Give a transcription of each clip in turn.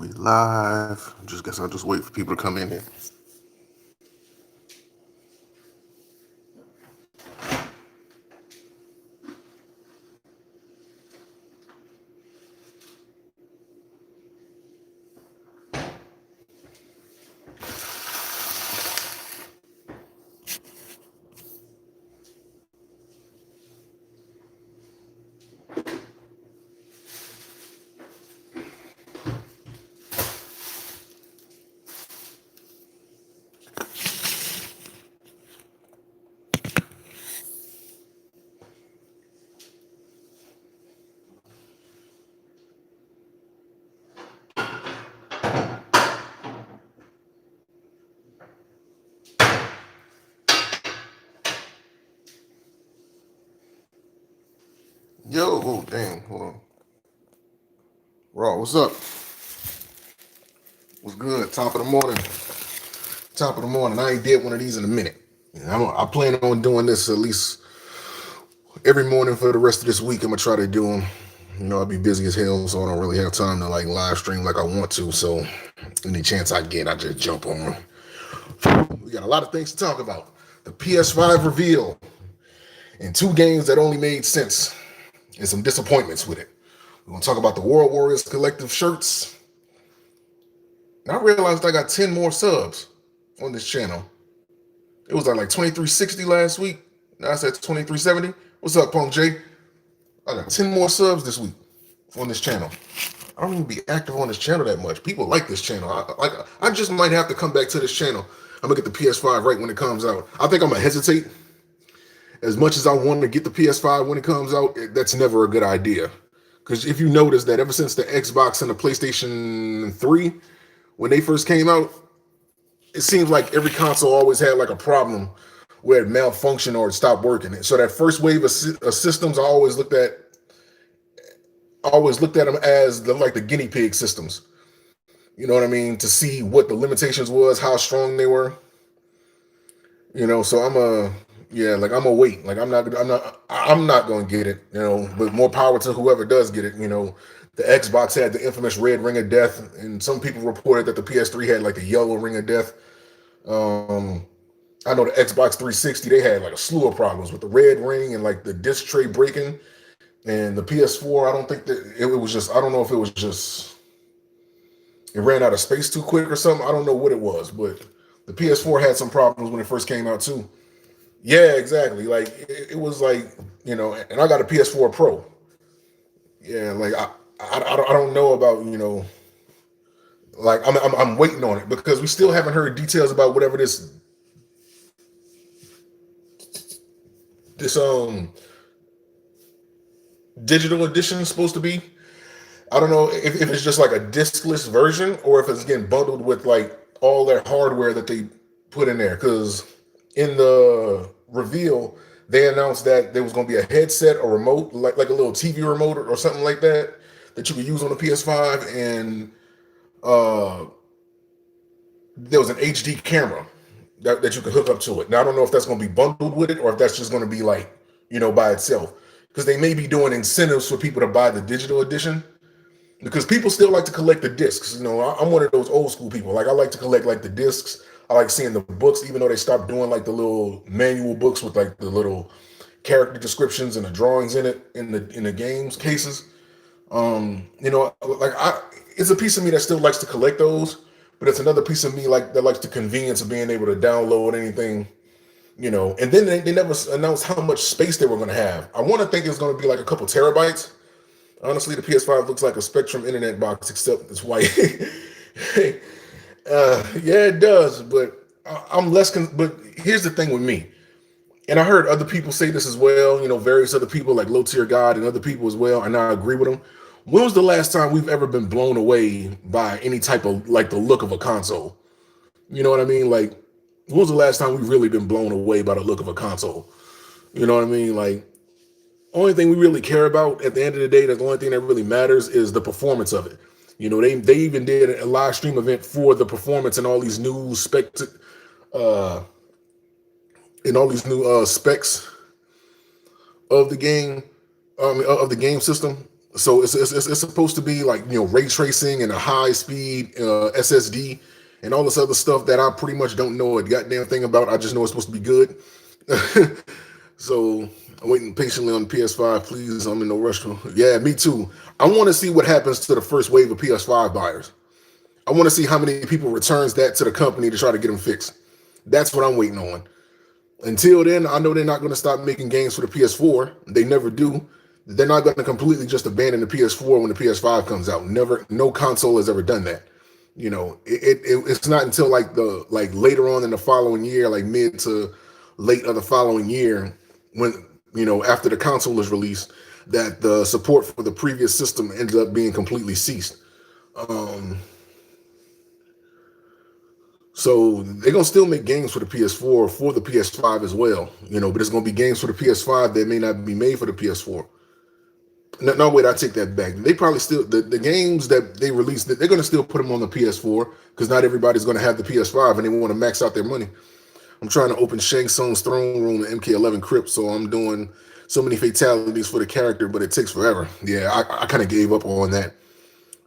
We live. Just guess I'll just wait for people to come in here. Yo, oh dang, hold on. Raw, what's up? What's good? Top of the morning. Top of the morning. I ain't did one of these in a minute. I plan on doing this at least every morning for the rest of this week. I'm gonna try to do them. I'll be busy as hell, so I don't really have time to like live stream like I want to. So any chance I get, I just jump on. We got a lot of things to talk about. The PS5 Reveal and two games that only made sense and some disappointments with it. We're gonna talk about the World Warriors collective shirts. And I realized I got 10 more subs on this channel. It was like 2360 last week. Now I said 2370. What's up, Punk J? I got 10 more subs this week on this channel. I don't even be active on this channel that much. People like this channel. I just might have to come back to this channel. I'm gonna get the PS5 right when it comes out. I think I'm gonna hesitate. As much as I want to get the PS5 when it comes out, that's never a good idea. Because if you notice that ever since the Xbox and the PlayStation 3, when they first came out, it seems like every console always had like a problem where it malfunctioned or it stopped working. So that first wave of systems, I always looked at them as the guinea pig systems. You know what I mean? To see what the limitations was, how strong they were. So I'm gonna wait. Like I'm not gonna get it. But more power to whoever does get it. The Xbox had the infamous red ring of death, and some people reported that the PS3 had like the yellow ring of death. I know the Xbox 360, they had like a slew of problems with the red ring and like the disc tray breaking. And the PS4, I don't think that it was just, I don't know if it was just, it ran out of space too quick or something. I don't know what it was, but the PS4 had some problems when it first came out too. Yeah, exactly. Like it was like, and I got a PS4 Pro. Yeah, like I don't know about, like I'm waiting on it because we still haven't heard details about whatever this digital edition is supposed to be. I don't know if it's just like a discless version or if it's getting bundled with like all their hardware that they put in there. Because in the reveal, they announced that there was going to be a headset or remote, like a little TV remote or something like that you could use on the PS5, and there was an HD camera that you could hook up to it. Now I don't know if that's going to be bundled with it or if that's just going to be like by itself, because they may be doing incentives for people to buy the digital edition, because people still like to collect the discs. I'm one of those old school people. Like I like to collect like the discs. I like seeing the books, even though they stopped doing like the little manual books with like the little character descriptions and the drawings in it in the games cases. It's a piece of me that still likes to collect those, but it's another piece of me that likes the convenience of being able to download anything, and then they never announced how much space they were going to have. I want to think it's going to be like a couple terabytes. Honestly, the PS5 looks like a Spectrum internet box, except it's white. Yeah, it does, but I'm less. But here's the thing with me, and I heard other people say this as well. Various other people like Low Tier God and other people as well, and I agree with them. When was the last time we've ever been blown away by any type of like the look of a console? You know what I mean? Like, when was the last time we've really been blown away by the look of a console? You know what I mean? Like, only thing we really care about at the end of the day, the only thing that really matters is the performance of it. They even did a live stream event for the performance and all these new specs of the game, of the game system. So it's supposed to be like, ray tracing and a high speed SSD and all this other stuff that I pretty much don't know a goddamn thing about. I just know it's supposed to be good. So I'm waiting patiently on the PS5. Please, I'm in no rush. Yeah, me too. I want to see what happens to the first wave of PS5 buyers. I want to see how many people returns that to the company to try to get them fixed. That's what I'm waiting on. Until then, I know they're not going to stop making games for the PS4. They never do. They're not going to completely just abandon the PS4 when the PS5 comes out. Never, no console has ever done that. It's not until like later on in the following year, like mid to late of the following year, when after the console is released, that the support for the previous system ended up being completely ceased. Um, So they're gonna still make games for the PS4 for the PS5 as well, but it's gonna be games for the PS5 that may not be made for the PS4. No, wait, I take that back. They probably still the games that they released, they're gonna still put them on the PS4 because not everybody's gonna have the PS5 and they want to max out their money. I'm trying to open Shang Tsung's throne room in MK11 Crypt, so I'm doing so many fatalities for the character, but it takes forever. Yeah, I kind of gave up on that.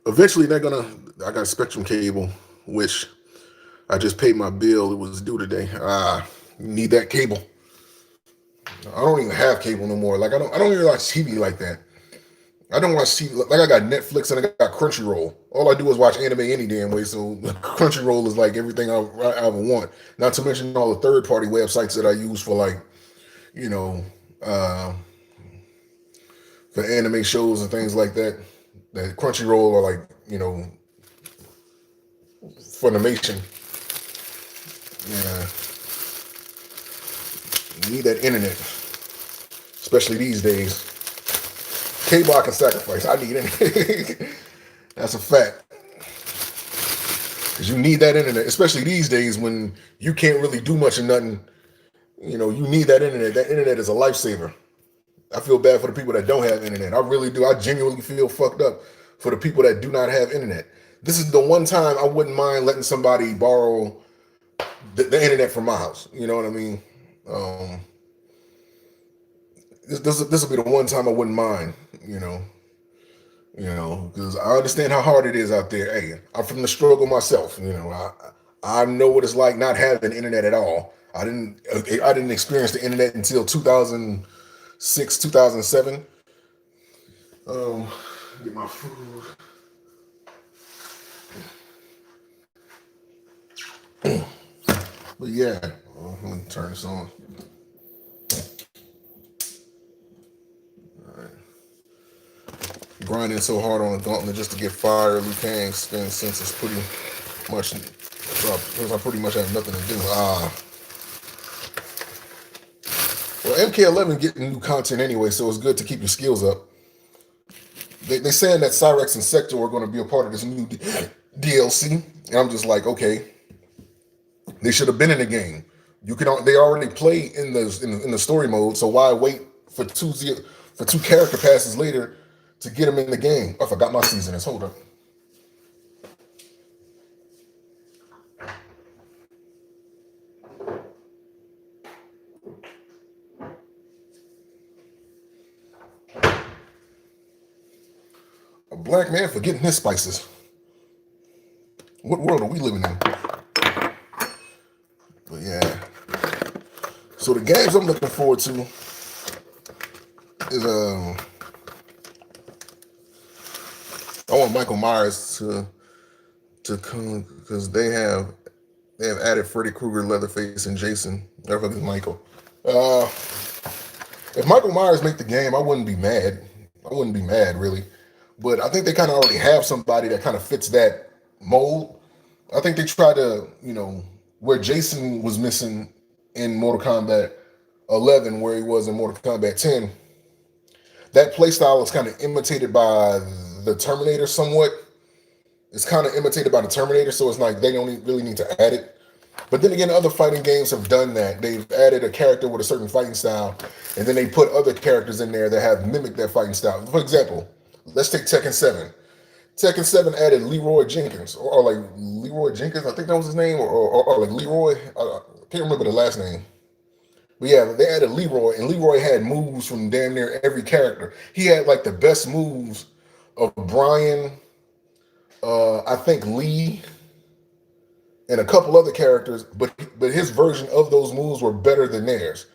Eventually, I got a Spectrum cable, which I just paid my bill. It was due today. Need that cable. I don't even have cable no more. Like I don't even watch TV like that. I don't watch TV. Like I got Netflix and I got Crunchyroll. All I do is watch anime any damn way. So Crunchyroll is like everything I ever want. Not to mention all the third party websites that I use for like, you know, uh, for anime shows and things like that. That Crunchyroll are like, Funimation. Yeah, you need that internet, especially these days. Cable I can sacrifice. I need internet. That's a fact. Because you need that internet, especially these days when you can't really do much of nothing. You need that internet. That internet is a lifesaver. I feel bad for the people that don't have internet. I really do. I genuinely feel fucked up for the people that do not have internet. This is the one time I wouldn't mind letting somebody borrow the internet from my house. You know what I mean? Um, this will be the one time I wouldn't mind. Because I understand how hard it is out there. Hey, I'm from the struggle myself. I know what it's like not having internet at all. I didn't experience the internet until 2006, 2007. Get my food. But yeah, let me turn this on. All right. Grinding so hard on a gauntlet just to get fire, Liu Kang spin since it's pretty much, because I pretty much have nothing to do. Well, MK11 getting new content anyway, so it's good to keep your skills up. They're saying that Cyrex and Sector are going to be a part of this new DLC, and I'm just like, okay, they should have been in the game. They already play in the story mode, so why wait for two character passes later to get them in the game? I forgot my seasonings. Hold up. A black man forgetting his spices. What world are we living in? But yeah. So the games I'm looking forward to is I want Michael Myers to come because they have added Freddy Krueger, Leatherface, and Jason. Everything's Michael. If Michael Myers make the game, I wouldn't be mad. I wouldn't be mad really, but I think they kind of already have somebody that kind of fits that mold. I think they tried to, where Jason was missing in Mortal Kombat 11, where he was in Mortal Kombat 10. That playstyle is kind of imitated by the Terminator somewhat. It's kind of imitated by the Terminator, so it's like they don't really need to add it. But then again, other fighting games have done that. They've added a character with a certain fighting style, and then they put other characters in there that have mimicked that fighting style. For example, let's take Tekken 7. Tekken 7 added Leroy Jenkins, or like Leroy Jenkins, I think that was his name, or like Leroy. I can't remember the last name. But yeah, they added Leroy, and Leroy had moves from damn near every character. He had like the best moves of Brian, I think Lee, and a couple other characters, but his version of those moves were better than theirs.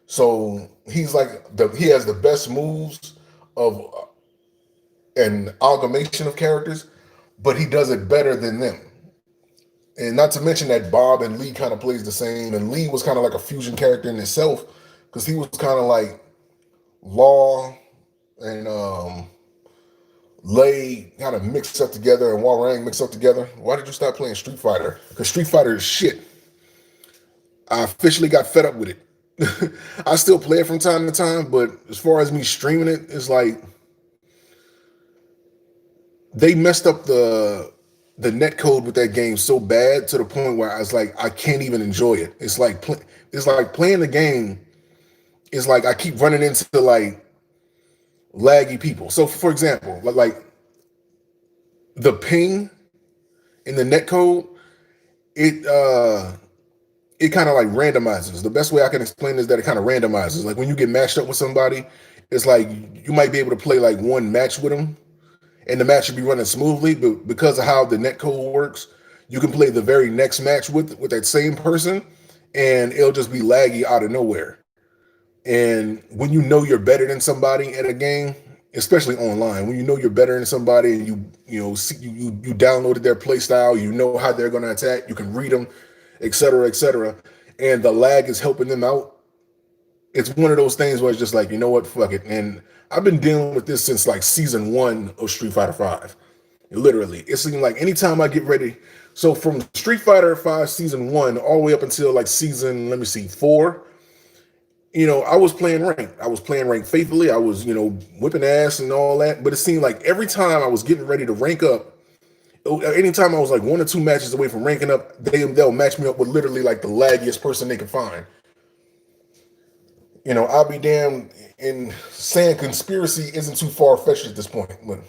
So he's like he has the best moves of an amalgamation of characters, but he does it better than them. And not to mention that Bob and Lee kind of plays the same, and Lee was kind of like a fusion character in itself because he was kind of like Law and Lei kind of mixed up together and Warang mixed up together. Why did you stop playing Street Fighter? Because Street Fighter is shit. I officially got fed up with it. I still play it from time to time, but as far as me streaming it, it's like they messed up the net code with that game so bad to the point where I was like, I can't even enjoy it. It's like playing the game is like I keep running into like laggy people. So for example, like the ping in the net code, it kind of like randomizes. The best way I can explain is that it kind of randomizes. Like when you get matched up with somebody, it's like you might be able to play like one match with them and the match should be running smoothly, but because of how the net code works, you can play the very next match with that same person and it'll just be laggy out of nowhere. And when you know you're better than somebody at a game, especially online, when you know you're better than somebody and you downloaded their play style, you know how they're going to attack, you can read them, etc., and the lag is helping them out. It's one of those things where it's just like, you know what, fuck it. And I've been dealing with this since like season 1 of Street Fighter 5. Literally, it seemed like anytime I get ready. So from Street Fighter 5 season 1 all the way up until like season, 4, I was playing ranked. I was playing ranked faithfully. I was, whipping ass and all that. But it seemed like every time I was getting ready to rank up, anytime I was like 1 or 2 matches away from ranking up, they'll match me up with literally like the laggiest person they can find. I'll be damned in saying conspiracy isn't too far-fetched at this point. But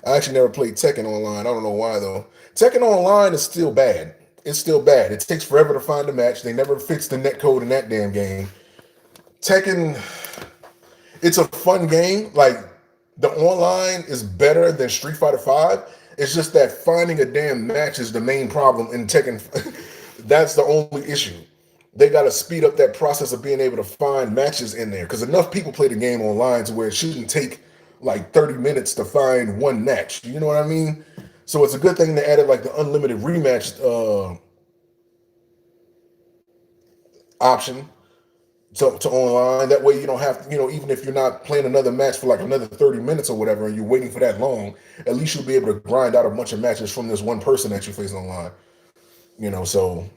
I actually never played Tekken Online. I don't know why, though. Tekken Online is still bad. It's still bad. It takes forever to find a match. They never fixed the net code in that damn game. Tekken, it's a fun game. Like, the online is better than Street Fighter 5. It's just that finding a damn match is the main problem in Tekken. That's the only issue. They got to speed up that process of being able to find matches in there because enough people play the game online to where it shouldn't take like 30 minutes to find one match. You know what I mean? So it's a good thing they added like the unlimited rematch option to online. That way you don't have to, even if you're not playing another match for like another 30 minutes or whatever and you're waiting for that long, at least you'll be able to grind out a bunch of matches from this one person that you face online. So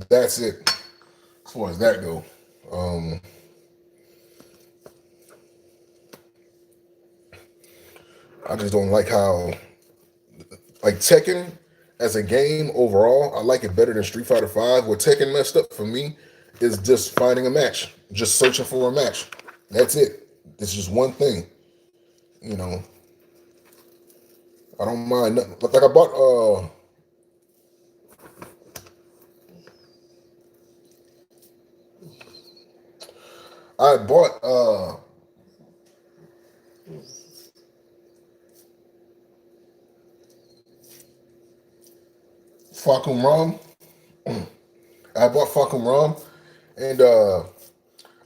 that's it as far as that go. I just don't like how, like Tekken as a game overall, I like it better than Street Fighter 5. What Tekken messed up for me is just finding a match, just searching for a match. That's it. It's just one thing. I don't mind nothing. Like I bought Fakum Ram. I bought Fakum Ram, and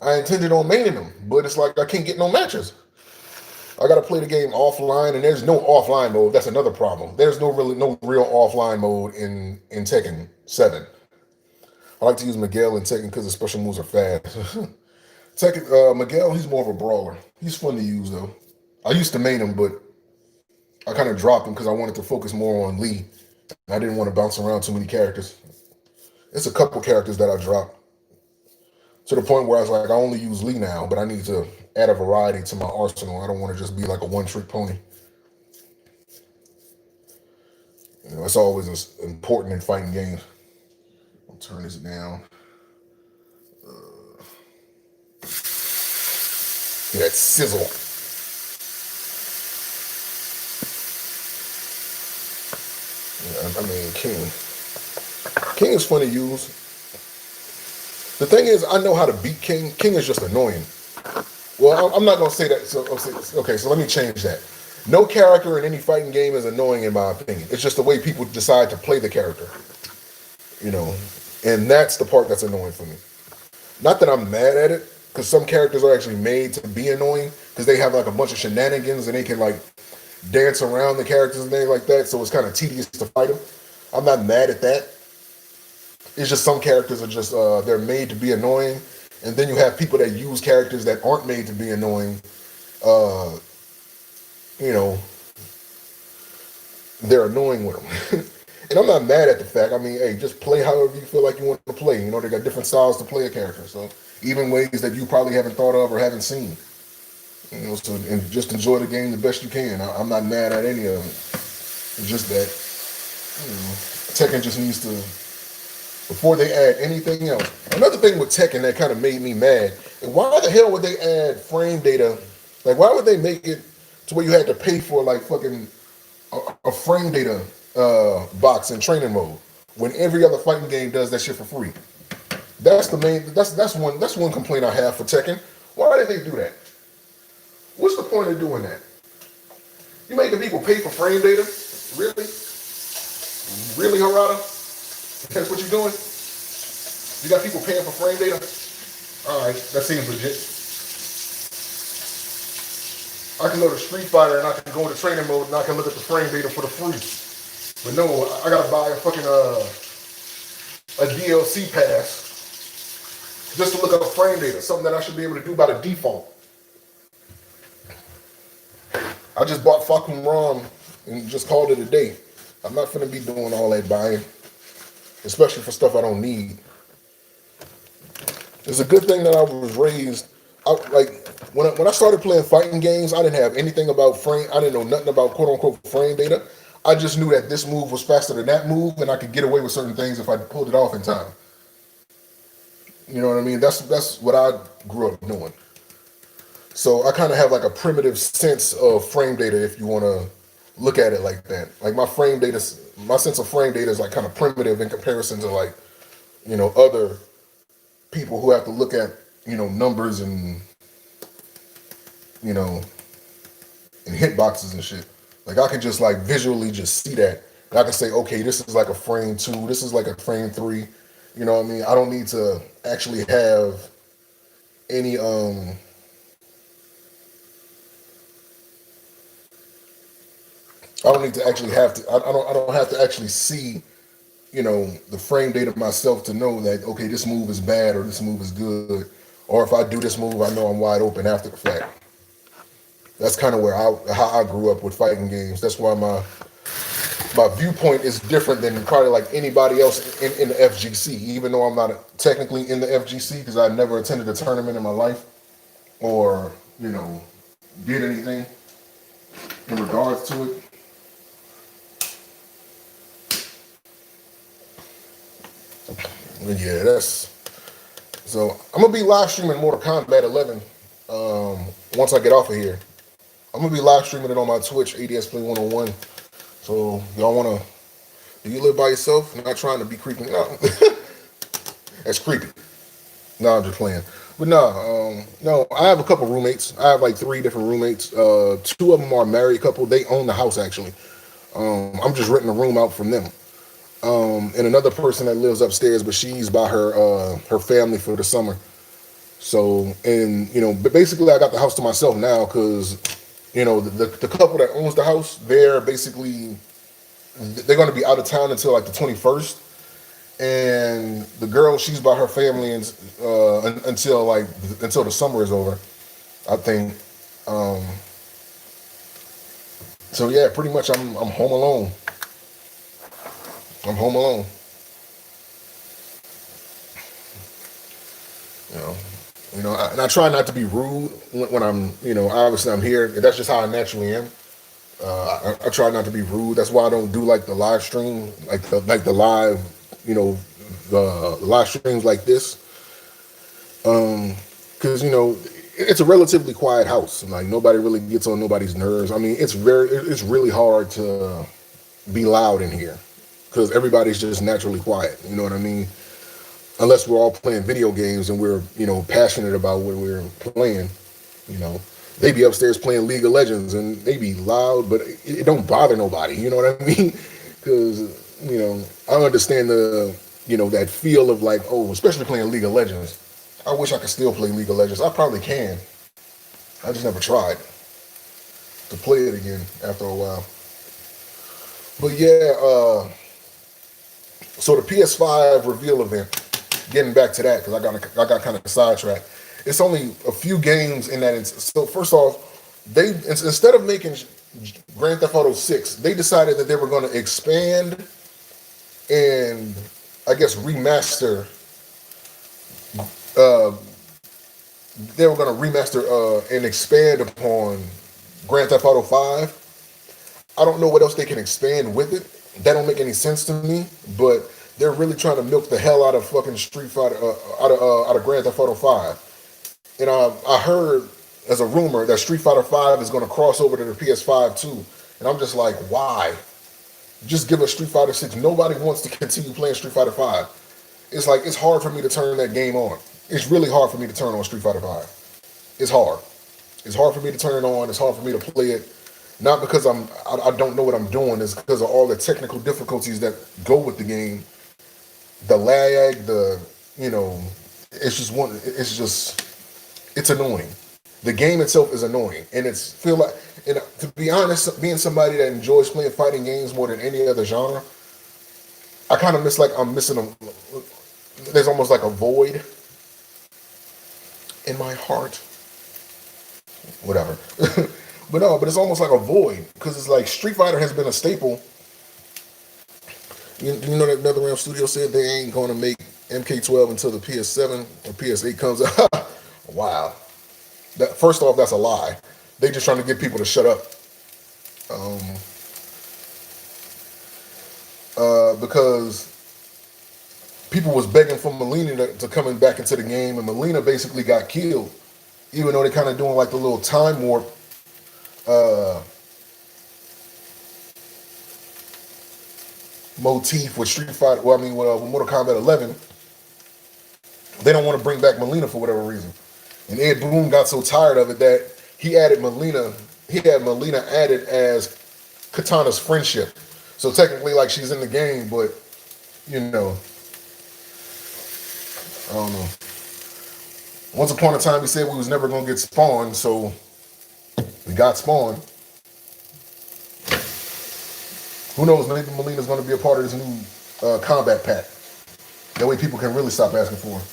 I intended on maining him, but it's like I can't get no matches. I gotta play the game offline, and there's no offline mode. That's another problem. There's no real offline mode in Tekken 7. I like to use Miguel in Tekken because the special moves are fast. Tekken Miguel, he's more of a brawler. He's fun to use though. I used to main him, but I kind of dropped him because I wanted to focus more on Lee. I didn't want to bounce around too many characters. It's a couple characters that I dropped to the point where I was like, I only use Lee now, but I need to add a variety to my arsenal. I don't want to just be like a one-trick pony. It's always important in fighting games. I'll turn this down. Get that sizzle. King. King is fun to use. The thing is, I know how to beat King. King is just annoying. Well, I'm not gonna say that. So okay, so let me change that. No character in any fighting game is annoying in my opinion. It's just the way people decide to play the character, you know, and that's the part that's annoying for me. Not that I'm mad at it, because some characters are actually made to be annoying because they have like a bunch of shenanigans and they can like dance around the characters and things like that. So it's kind of tedious to fight them. I'm not mad at that. It's just some characters are just they're made to be annoying, and then you have people that use characters that aren't made to be annoying. Uh, you know, they're annoying with them. And I'm not mad at the fact. I mean, hey, just play however you feel like you want to play. You know, they got different styles to play a character. So even ways that you probably haven't thought of or haven't seen. You know, so and just enjoy the game the best you can. I'm not mad at any of it. It's just that, you know, Tekken just needs to, before they add anything else. Another thing with Tekken that kind of made me mad, and why the hell would they add frame data? Like, why would they make it to where you had to pay for like fucking a frame data box in training mode when every other fighting game does that shit for free? That's the main. That's one complaint I have for Tekken. Why did they do that? What's the point of doing that? You making people pay for frame data? Really? Really, Harada? That's what you're doing? You got people paying for frame data? All right, that seems legit. I can go to Street Fighter and I can go into training mode and I can look at the frame data for the free. But no, I gotta buy a fucking a DLC pass just to look up frame data, something that I should be able to do by the default. I just bought fucking ROM and just called it a day. I'm not finna be doing all that buying, especially for stuff I don't need. It's a good thing that I was raised. Like when I started playing fighting games, I didn't have anything about frame. I didn't know nothing about quote unquote frame data. I just knew that this move was faster than that move, and I could get away with certain things if I pulled it off in time. You know what I mean? That's what I grew up doing. So I kind of have like a primitive sense of frame data, if you want to look at it like that. Like my sense of frame data is like kind of primitive in comparison to like, you know, other people who have to look at, you know, numbers and, you know, and hitboxes and shit. Like I can just like visually just see that. And I can say, okay, this is like a frame 2, this is like a frame 3. You know what I mean? I don't need to actually have any I don't need to actually have to I don't have to actually see, you know, the frame data myself to know that okay, this move is bad or this move is good. Or if I do this move, I know I'm wide open after the fact. That's kind of how I grew up with fighting games. That's why my viewpoint is different than probably like anybody else in the FGC, even though I'm not technically in the FGC because I never attended a tournament in my life or, you know, did anything in regards to it. But yeah, so I'm gonna be live streaming Mortal Kombat 11 once I get off of here. I'm gonna be live streaming it on my Twitch, ADS Play 101. So y'all wanna? Do you live by yourself? I'm not trying to be creepy. No, that's creepy. No, I'm just playing. But no, I have a couple roommates. I have like 3 different roommates. 2 of them are a married couple. They own the house actually. I'm just renting a room out from them. And another person that lives upstairs, but she's by her family for the summer. So, and you know, but basically I got the house to myself now because, you know, the couple that owns the house, they're basically they're going to be out of town until like the 21st, and the girl, she's by her family until the summer is over, I think. So yeah, pretty much I'm home alone. I'm home alone. You know, and I try not to be rude when I'm, you know, obviously I'm here. That's just how I naturally am. I try not to be rude. That's why I don't do like the live stream, like the live, you know, the live streams like this. Because you know, it's a relatively quiet house. Like nobody really gets on nobody's nerves. I mean, it's really hard to be loud in here because everybody's just naturally quiet. You know what I mean? Unless we're all playing video games and we're, you know, passionate about what we're playing. You know, they be upstairs playing League of Legends and they be loud, but it don't bother nobody. You know what I mean? Because I understand that feel of like, oh, especially playing League of Legends. I wish I could still play League of Legends. I probably can. I just never tried to play it again after a while. But yeah, so the PS5 reveal event. Getting back to that because I got kind of sidetracked. It's only a few games in that. So first off, they instead of making Grand Theft Auto 6, they decided that they were going to expand and I guess remaster. Uh, they were going to remaster and expand upon Grand Theft Auto 5. I don't know what else they can expand with it. That don't make any sense to me. But they're really trying to milk the hell out of fucking Street Fighter, out of Grand Theft Auto 5. And I heard as a rumor that Street Fighter 5 is going to cross over to the PS5 too. And I'm just like, why? Just give us Street Fighter 6. Nobody wants to continue playing Street Fighter 5. It's like it's hard for me to turn that game on. It's really hard for me to turn on Street Fighter 5. It's hard. It's hard for me to turn it on. It's hard for me to play it. Not because I don't know what I'm doing. It's because of all the technical difficulties that go with the game. The lag, it's annoying. The game itself is annoying, and to be honest, being somebody that enjoys playing fighting games more than any other genre, I kind of I'm missing there's almost like a void in my heart. Whatever. but it's almost like a void because it's like Street Fighter has been a staple. You know that NetherRealm Studio said they ain't going to make MK12 until the PS7 or PS8 comes out. Wow. First off, that's a lie. They just trying to get people to shut up. Because people was begging for Melina to coming back into the game, and Melina basically got killed. Even though they're kind of doing like the little time warp motif with Street Fighter. Well, I mean, with Mortal Kombat 11, they don't want to bring back Melina for whatever reason. And Ed Boon got so tired of it that he added Melina. He had Melina added as Katana's friendship. So technically, like she's in the game, but I don't know. Once upon a time, we said we was never gonna get Spawn, so we got Spawn. Who knows? Maybe Melina's gonna be a part of this new combat pack. That way, people can really stop asking for her.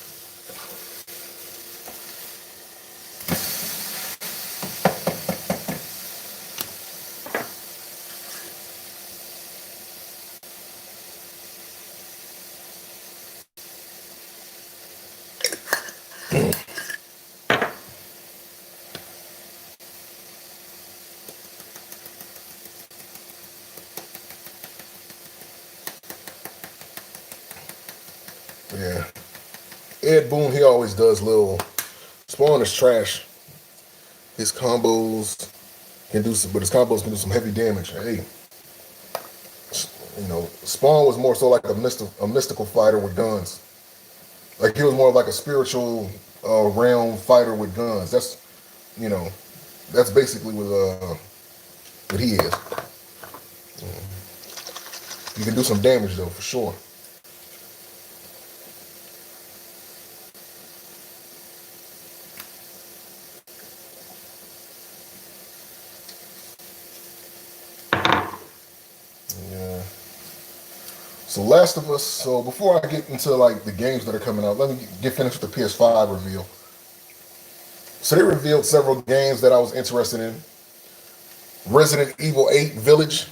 Yeah. Ed Boon, he always does little. Spawn is trash. His combos can do some, but his combos can do some heavy damage. Hey, Spawn was more so like a mystical fighter with guns. Like he was more like a spiritual realm fighter with guns. That's basically what he is. You can do some damage though, for sure. So Last of Us, so before I get into like the games that are coming out, let me get finished with the PS5 reveal. So they revealed several games that I was interested in. Resident Evil 8 Village,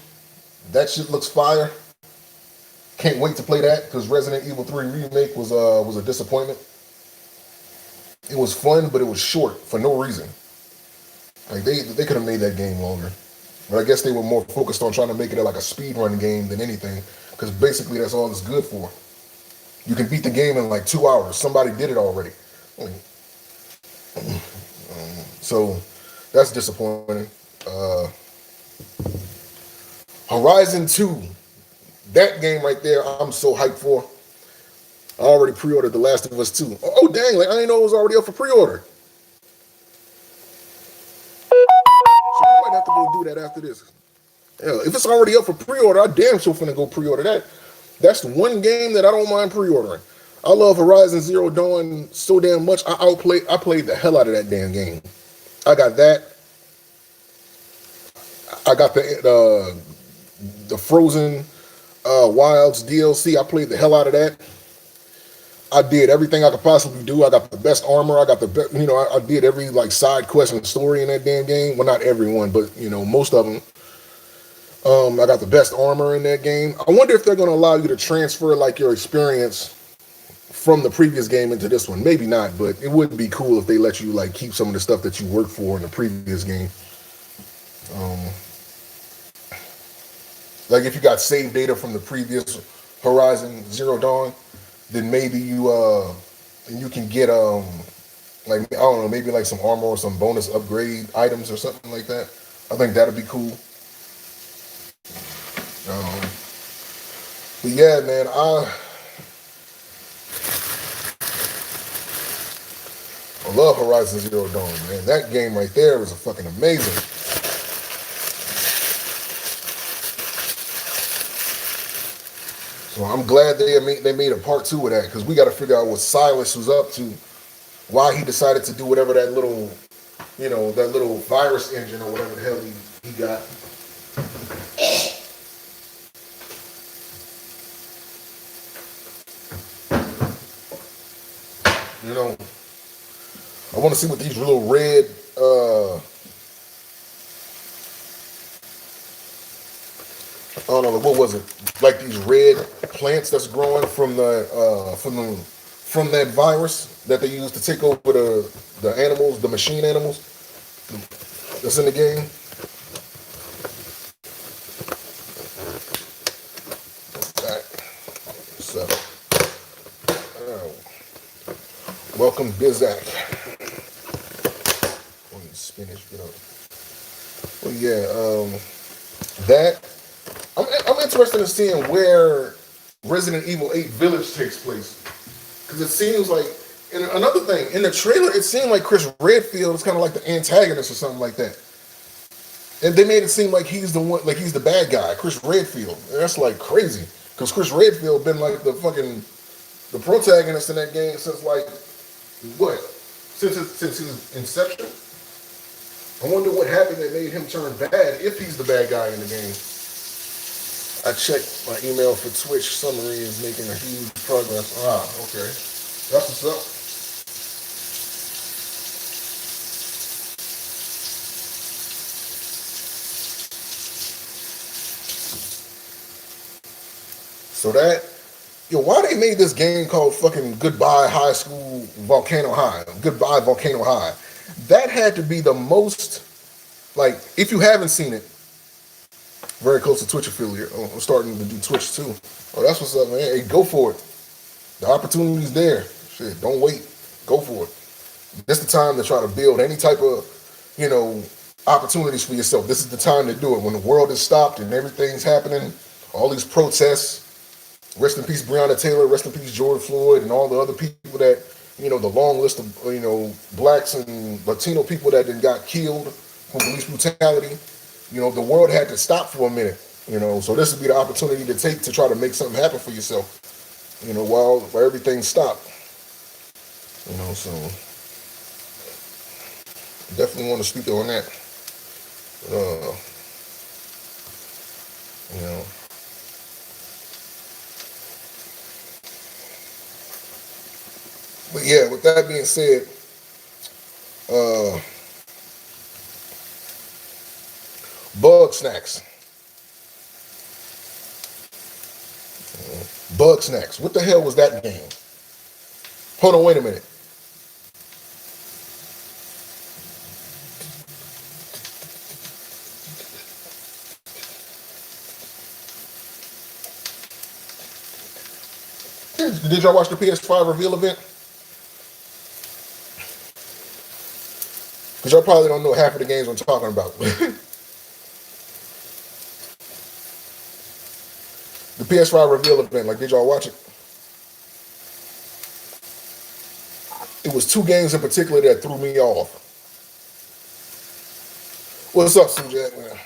that shit looks fire. Can't wait to play that because Resident Evil 3 Remake was a disappointment. It was fun, but it was short for no reason. Like they could have made that game longer. But I guess they were more focused on trying to make it like a speedrun game than anything. Because basically that's all it's good for. You can beat the game in like 2 hours. Somebody did it already. So that's disappointing. Horizon 2. That game right there, I'm so hyped for. I already pre-ordered The Last of Us 2. Oh dang, like I didn't know it was already up for pre-order. might have to go do that after this. Hell, if it's already up for pre-order, I damn sure finna go pre-order that. That's the one game that I don't mind pre-ordering. I love Horizon Zero Dawn so damn much. I played the hell out of that damn game. I got that. I got the Frozen Wilds DLC. I played the hell out of that. I did everything I could possibly do. I got the best armor. I got the best, I did every like side quest and story in that damn game. Well, not everyone, but most of them. I got the best armor in that game. I wonder if they're going to allow you to transfer like your experience from the previous game into this one. Maybe not, but it would be cool if they let you like keep some of the stuff that you worked for in the previous game. Like if you got saved data from the previous Horizon Zero Dawn, then maybe you can get like I don't know, maybe like some armor or some bonus upgrade items or something like that. I think that'd be cool. But yeah, man, I love Horizon Zero Dawn, man. That game right there is a fucking amazing. So I'm glad they made a part 2 of that, because we got to figure out what Silas was up to, why he decided to do whatever that little, that little virus engine or whatever the hell he got. I want to see what these little red, I don't know, what was it? Like these red plants that's growing from from that virus that they use to take over the animals, the machine animals that's in the game. All right. So, welcome Bizak. Spinach, Well, yeah, that. I'm interested in seeing where Resident Evil 8 Village takes place, because it seems like, and another thing, in the trailer it seemed like Chris Redfield is kind of like the antagonist or something like that, and they made it seem like he's the one, like he's the bad guy, Chris Redfield. And that's like crazy, because Chris Redfield been like the protagonist in that game since like what, since his inception. I wonder what happened that made him turn bad, if he's the bad guy in the game. I checked my email for Twitch. Summary is making a huge progress. Ah, okay. That's what's up. So why they made this game called fucking Goodbye High School Volcano High? Goodbye Volcano High. That had to be the most, like, if you haven't seen it, very close to Twitch affiliate. Oh, I'm starting to do Twitch too. Oh, that's what's up, man. Hey, go for it. The opportunity's there. Shit, don't wait. Go for it. This is the time to try to build any type of, opportunities for yourself. This is the time to do it. When the world is stopped and everything's happening, all these protests. Rest in peace, Breonna Taylor. Rest in peace, George Floyd, and all the other people that, the long list of, blacks and Latino people that then got killed from police brutality. The world had to stop for a minute, so this would be the opportunity to take to try to make something happen for yourself, while everything stopped, so definitely want to speak on that, But yeah, with that being said, Bug Snacks. Bug Snacks. What the hell was that game? Hold on, wait a minute. Did y'all watch the PS5 Reveal event? Because y'all probably don't know half of the games I'm talking about. The PS5 Reveal event, like, did y'all watch it? It was 2 games in particular that threw me off. What's up, Sujat, man?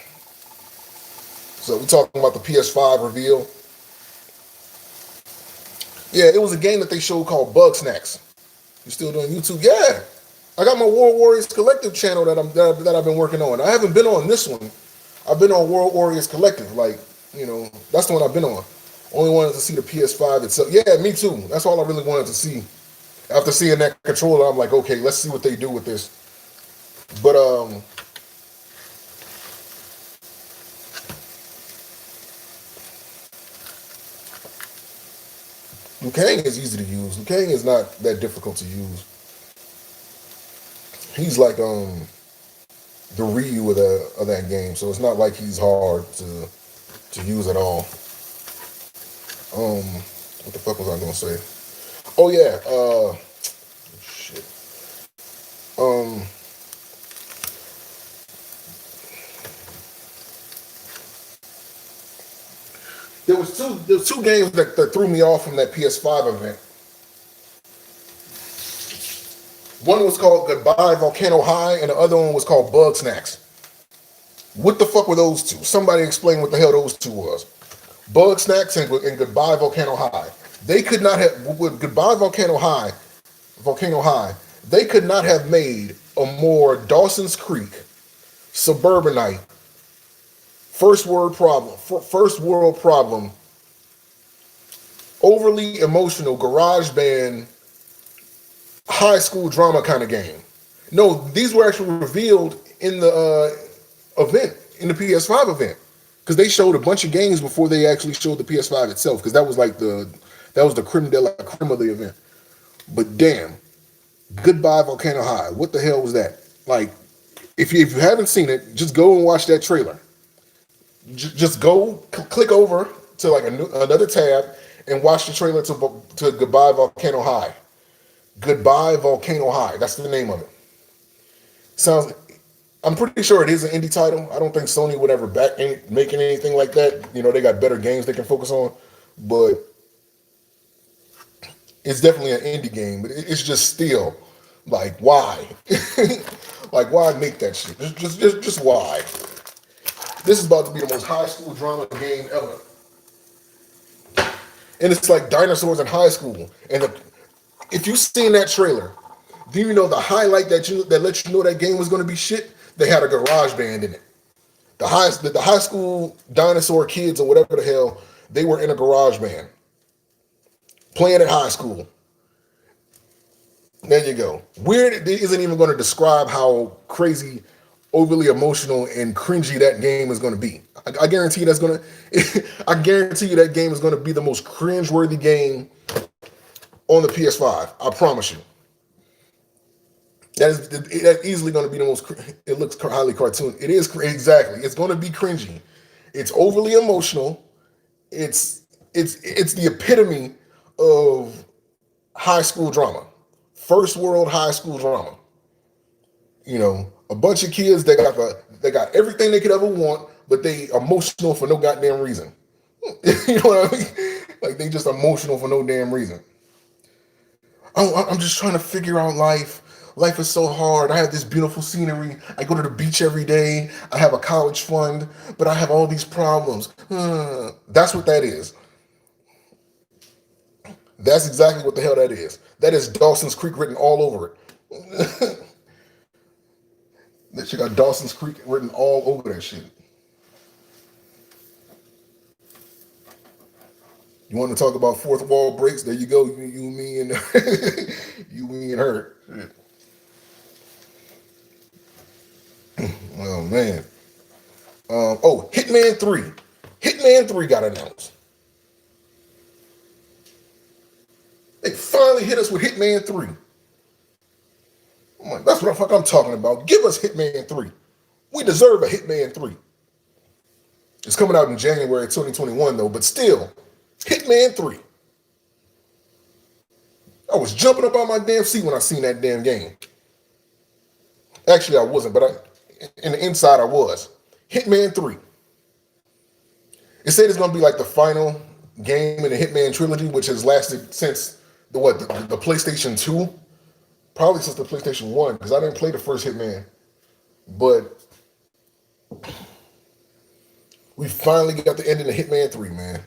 So we talking about the PS5 reveal. Yeah, it was a game that they showed called Bug Snacks. You still doing YouTube? Yeah. I got my World Warriors Collective channel that I've been working on. I haven't been on this one. I've been on World Warriors Collective. Like, that's the one I've been on. Only wanted to see the PS5 itself. Yeah, me too. That's all I really wanted to see. After seeing that controller, I'm like, okay, let's see what they do with this. But Liu Kang is easy to use. Liu Kang is not that difficult to use. He's like the Ryu of that game, so it's not like he's hard to use at all. What the fuck was I gonna say? Oh yeah, shit. Um, there was two games that threw me off from that PS5 event. One was called Goodbye Volcano High, and the other one was called Bug Snacks. What the fuck were those two? Somebody explain what the hell those two was. Bug Snacks and Goodbye Volcano High. They could not have with Goodbye Volcano High. They could not have made a more Dawson's Creek, suburbanite, first world problem, overly emotional garage band, high school drama kind of game. No, these were actually revealed in the in the PS5 event, because they showed a bunch of games before they actually showed the PS5 itself, because that was the creme de la creme of the event. But damn, Goodbye Volcano High. What the hell was that? Like, if you haven't seen it, just go and watch that trailer. Just go click over to like another tab and watch the trailer to Goodbye Volcano High. Goodbye Volcano High. That's the name of it. Sounds. I'm pretty sure it is an indie title. I don't think Sony would ever making anything like that. They got better games they can focus on, but it's definitely an indie game. But it's just still like, why? Like, why make that shit? Just why? This is about to be the most high school drama game ever, and it's like dinosaurs in high school. And if you've seen that trailer, do you know the highlight that let you know that game was going to be shit? They had a garage band in it. The high school dinosaur kids or whatever the hell, they were in a garage band playing at high school. There you go. Weird isn't even going to describe how crazy, overly emotional, and cringy that game is going to be. I guarantee you I guarantee you that game is going to be the most cringe-worthy game on the PS5. I promise you. That's easily going to be the most. It looks highly cartoon. It is exactly. It's going to be cringy. It's overly emotional. It's the epitome of high school drama, first world high school drama. A bunch of kids that got everything they could ever want, but they emotional for no goddamn reason. You know what I mean? Like, they just emotional for no damn reason. I'm just trying to figure out life. Life is so hard. I have this beautiful scenery. I go to the beach every day. I have a college fund, but I have all these problems. That's what that is. That's exactly what the hell that is. That is Dawson's Creek written all over it. That shit got Dawson's Creek written all over that shit. You want to talk about fourth wall breaks? There you go. You me, and you, me, and her. Shit. Oh man. Hitman 3. Hitman 3 got announced. They finally hit us with Hitman 3. That's what the fuck I'm talking about. Give us Hitman 3. We deserve a Hitman 3. It's coming out in January 2021 though, but still, Hitman 3. I was jumping up on my damn seat when I seen that damn game. Actually, I wasn't, but in the inside I was. Hitman 3. It said it's going to be like the final game in the Hitman trilogy, which has lasted since the PlayStation 2? Probably since the PlayStation 1, because I didn't play the first Hitman. But We finally got the ending of Hitman 3, man.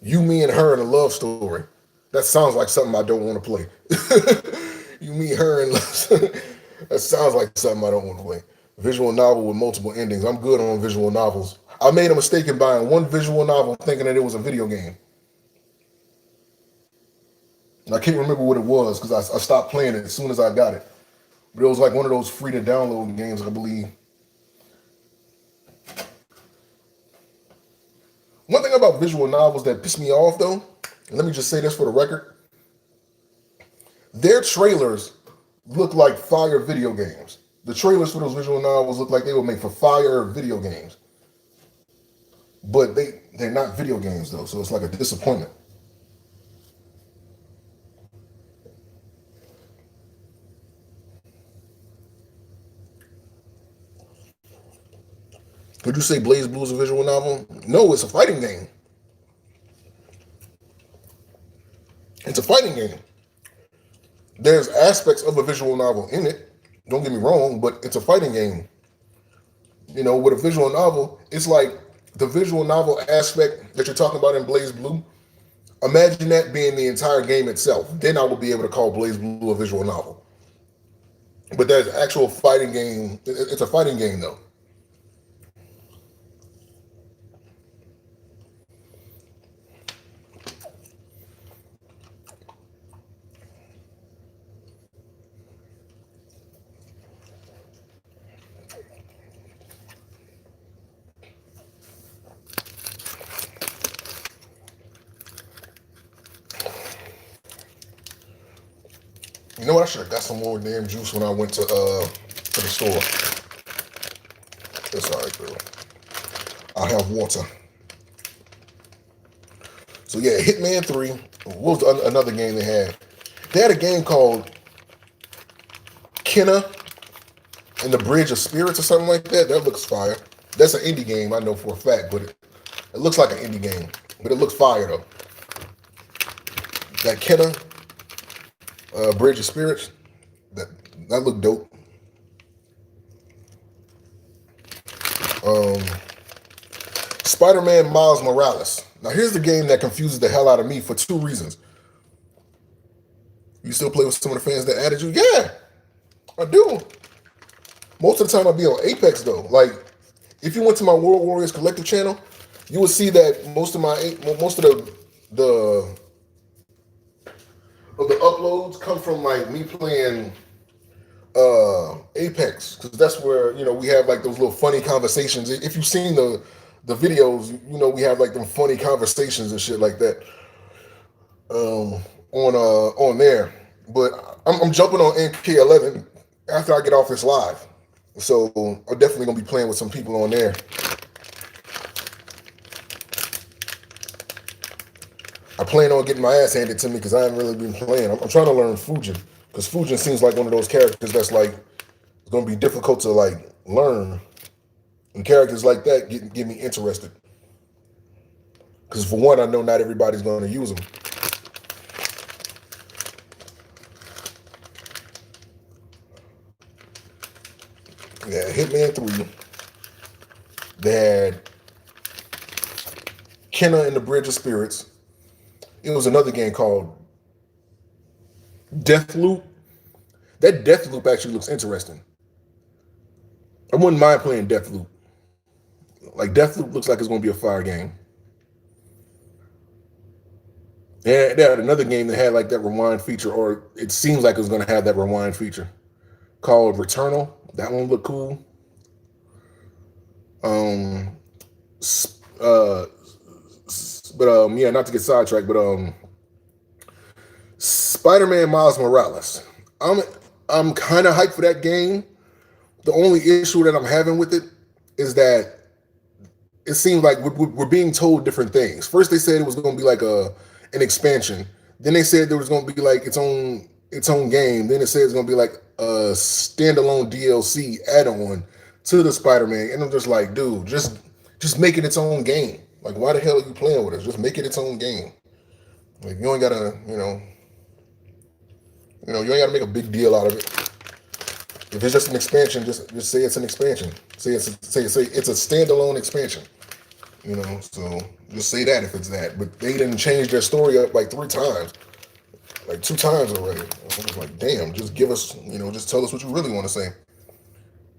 You, me, and her in a love story. That sounds like something I don't want to play. You, me, her, and that sounds like something I don't want to play. Visual novel with multiple endings. I'm good on visual novels. I made a mistake in buying one visual novel thinking that it was a video game. And I can't remember what it was because I stopped playing it as soon as I got it. But it was like one of those free to download games, I believe. One thing about visual novels that pissed me off, though, and let me just say this for the record, their trailers look like fire video games. The trailers for those visual novels look like they were made for fire video games. But they're not video games, though, so it's like a disappointment. Would you say Blaze Blue is a visual novel? No, it's a fighting game. It's a fighting game. There's aspects of a visual novel in it. Don't get me wrong, but it's a fighting game. You know, with a visual novel, it's like the visual novel aspect that you're talking about in Blaze Blue. Imagine that being the entire game itself. Then I would be able to call Blaze Blue a visual novel. But there's actual fighting game. It's a fighting game, though. You know what? I should have got some more damn juice when I went to the store. That's all right, bro. I have water. So yeah, Hitman 3. What was another game they had? They had a game called Kenna and the Bridge of Spirits or something like that. That looks fire. That's an indie game, I know for a fact, but it looks like an indie game. But it looks fire though. That Kenna Bridge of Spirits, that looked dope. Spider-Man Miles Morales. Now here's the game that confuses the hell out of me for two reasons. You still play with some of the fans that added you? Yeah, I do. Most of the time I be on Apex though. Like, if you went to my World Warriors Collective channel, you would see that most of the uploads come from like me playing Apex, because that's where, you know, we have like those little funny conversations. If you've seen the videos, you know, we have like them funny conversations and shit like that on there. But I'm jumping on NK11 after I get off this live, so I'm definitely gonna be playing with some people on there. I plan on getting my ass handed to me because I haven't really been playing. I'm trying to learn Fujin, because Fujin seems like one of those characters that's like it's gonna be difficult to like learn, and characters like that get me interested. Because for one, I know not everybody's gonna use them. Yeah, Hitman 3. They had Kenna and the Bridge of Spirits. It was another game called Deathloop. That Deathloop actually looks interesting. I wouldn't mind playing Deathloop. Like, Deathloop looks like it's going to be a fire game. Yeah, they had another game that had like that rewind feature, or it seems like it's going to have that rewind feature, called Returnal. That one looked cool. Yeah, not to get sidetracked, but Spider-Man Miles Morales. I'm kind of hyped for that game. The only issue that I'm having with it is that it seems like we're being told different things. First, they said it was going to be like an expansion. Then they said there was going to be like its own game. Then it said it's going to be like a standalone DLC add-on to the Spider-Man. And I'm just like, dude, just make it its own game. Like, why the hell are you playing with us? Just make it its own game. Like, you ain't gotta, you ain't gotta make a big deal out of it. If it's just an expansion, just say it's an expansion. Say it's a standalone expansion. So just say that if it's that. But they didn't change their story up like 3 times, like 2 times already. I was like, damn, just give us, just tell us what you really want to say.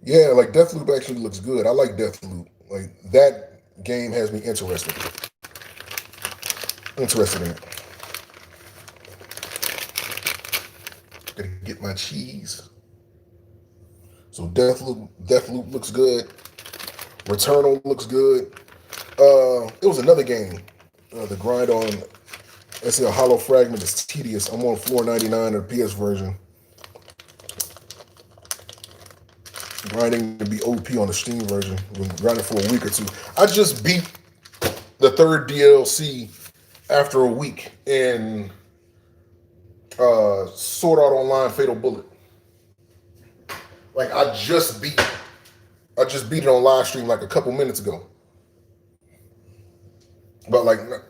Yeah, like Deathloop actually looks good. I like Deathloop. Like that game has me interested. Interested in it. Gotta get my cheese. So Deathloop looks good. Returnal looks good. It was another game. The grind on let's say a hollow fragment is tedious. I'm on floor 99 of the PS version. Grinding to be OP on the Steam version. Been grinding for a week or two. I just beat the 3rd DLC after a week in Sword Art Online Fatal Bullet. Like I just beat it on live stream like a couple minutes ago. But like a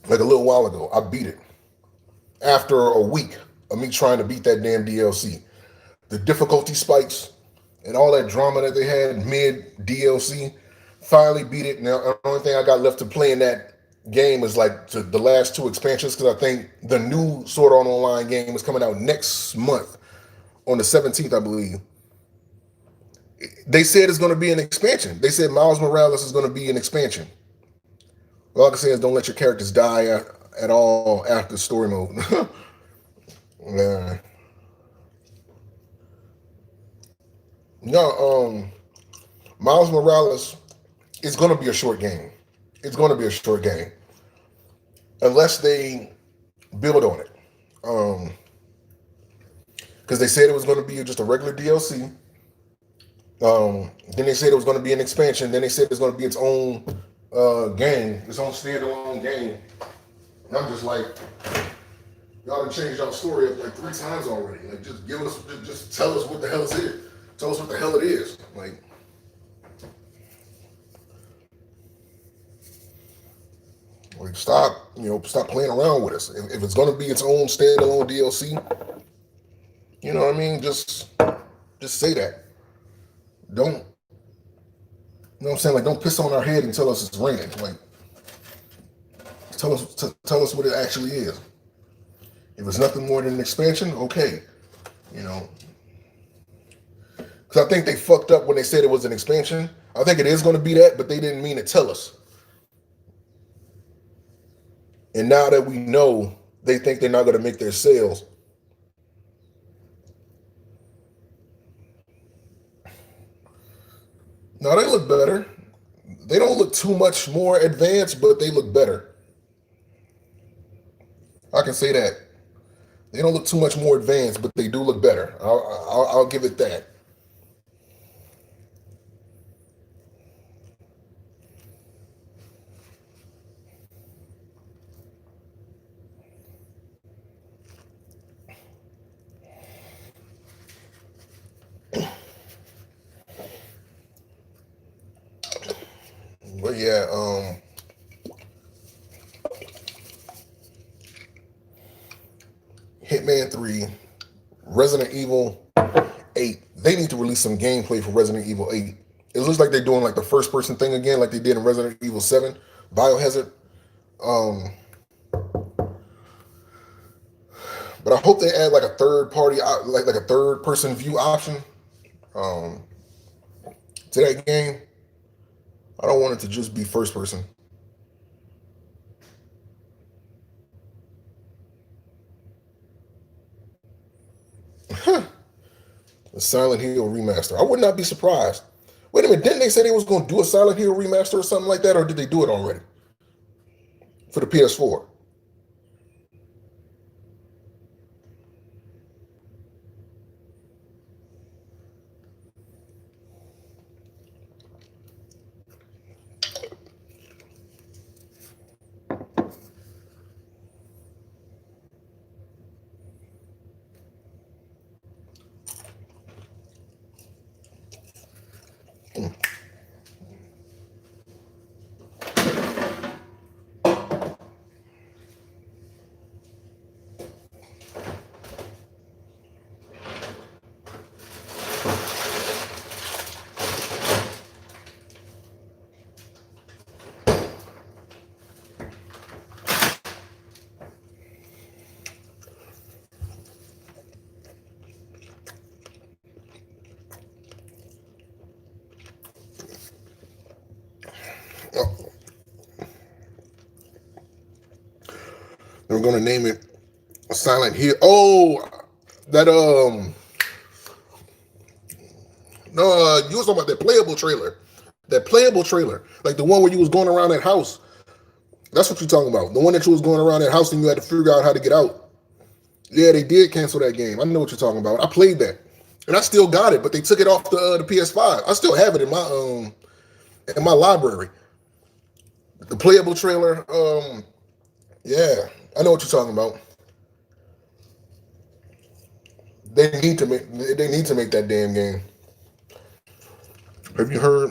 little while ago, I beat it. After a week of me trying to beat that damn DLC. The difficulty spikes and all that drama that they had mid DLC, finally beat it. Now, the only thing I got left to play in that game is like the last 2 expansions, because I think the new Sword Art Online game is coming out next month on the 17th, I believe. They said it's going to be an expansion. They said Miles Morales is going to be an expansion. All I can say is don't let your characters die at all after story mode. Nah. No, Miles Morales is going to be a short game. It's going to be a short game. Unless they build on it. Because they said it was going to be just a regular DLC. Then they said it was going to be an expansion. Then they said it's going to be its own game, its own standalone game. And I'm just like, y'all done changed y'all story up like 3 times already. Like, just just tell us what the hell it is. Tell us what the hell it is. Like stop playing around with us. If it's going to be its own standalone DLC, you know what I mean? Just say that. Don't, you know what I'm saying? Like, don't piss on our head and tell us it's raining. Like, tell us what it actually is. If it's nothing more than an expansion, okay. Because I think they fucked up when they said it was an expansion. I think it is going to be that, but they didn't mean to tell us. And now that we know, they think they're not going to make their sales. No, they look better. They don't look too much more advanced, but they look better. I can say that. They don't look too much more advanced, but they do look better. I'll give it that. But yeah, Hitman 3, Resident Evil 8. They need to release some gameplay for Resident Evil 8. It looks like they're doing like the first person thing again, like they did in Resident Evil 7, Biohazard. But I hope they add like a third party, like a third person view option to that game. I don't want it to just be first person. The Silent Hill remaster. I would not be surprised. Wait a minute, didn't they say they was going to do a Silent Hill remaster or something like that, or did they do it already for the PS4? we're gonna name it Silent Hill. Oh, that no, you was talking about that playable trailer. That playable trailer, like the one where you was going around that house. That's what you're talking about. The one that you was going around that house and you had to figure out how to get out. Yeah, they did cancel that game. I know what you're talking about. I played that, and I still got it, but they took it off the PS5. I still have it in my library. The playable trailer. Yeah, I know what you're talking about. They need to make that damn game. Have you heard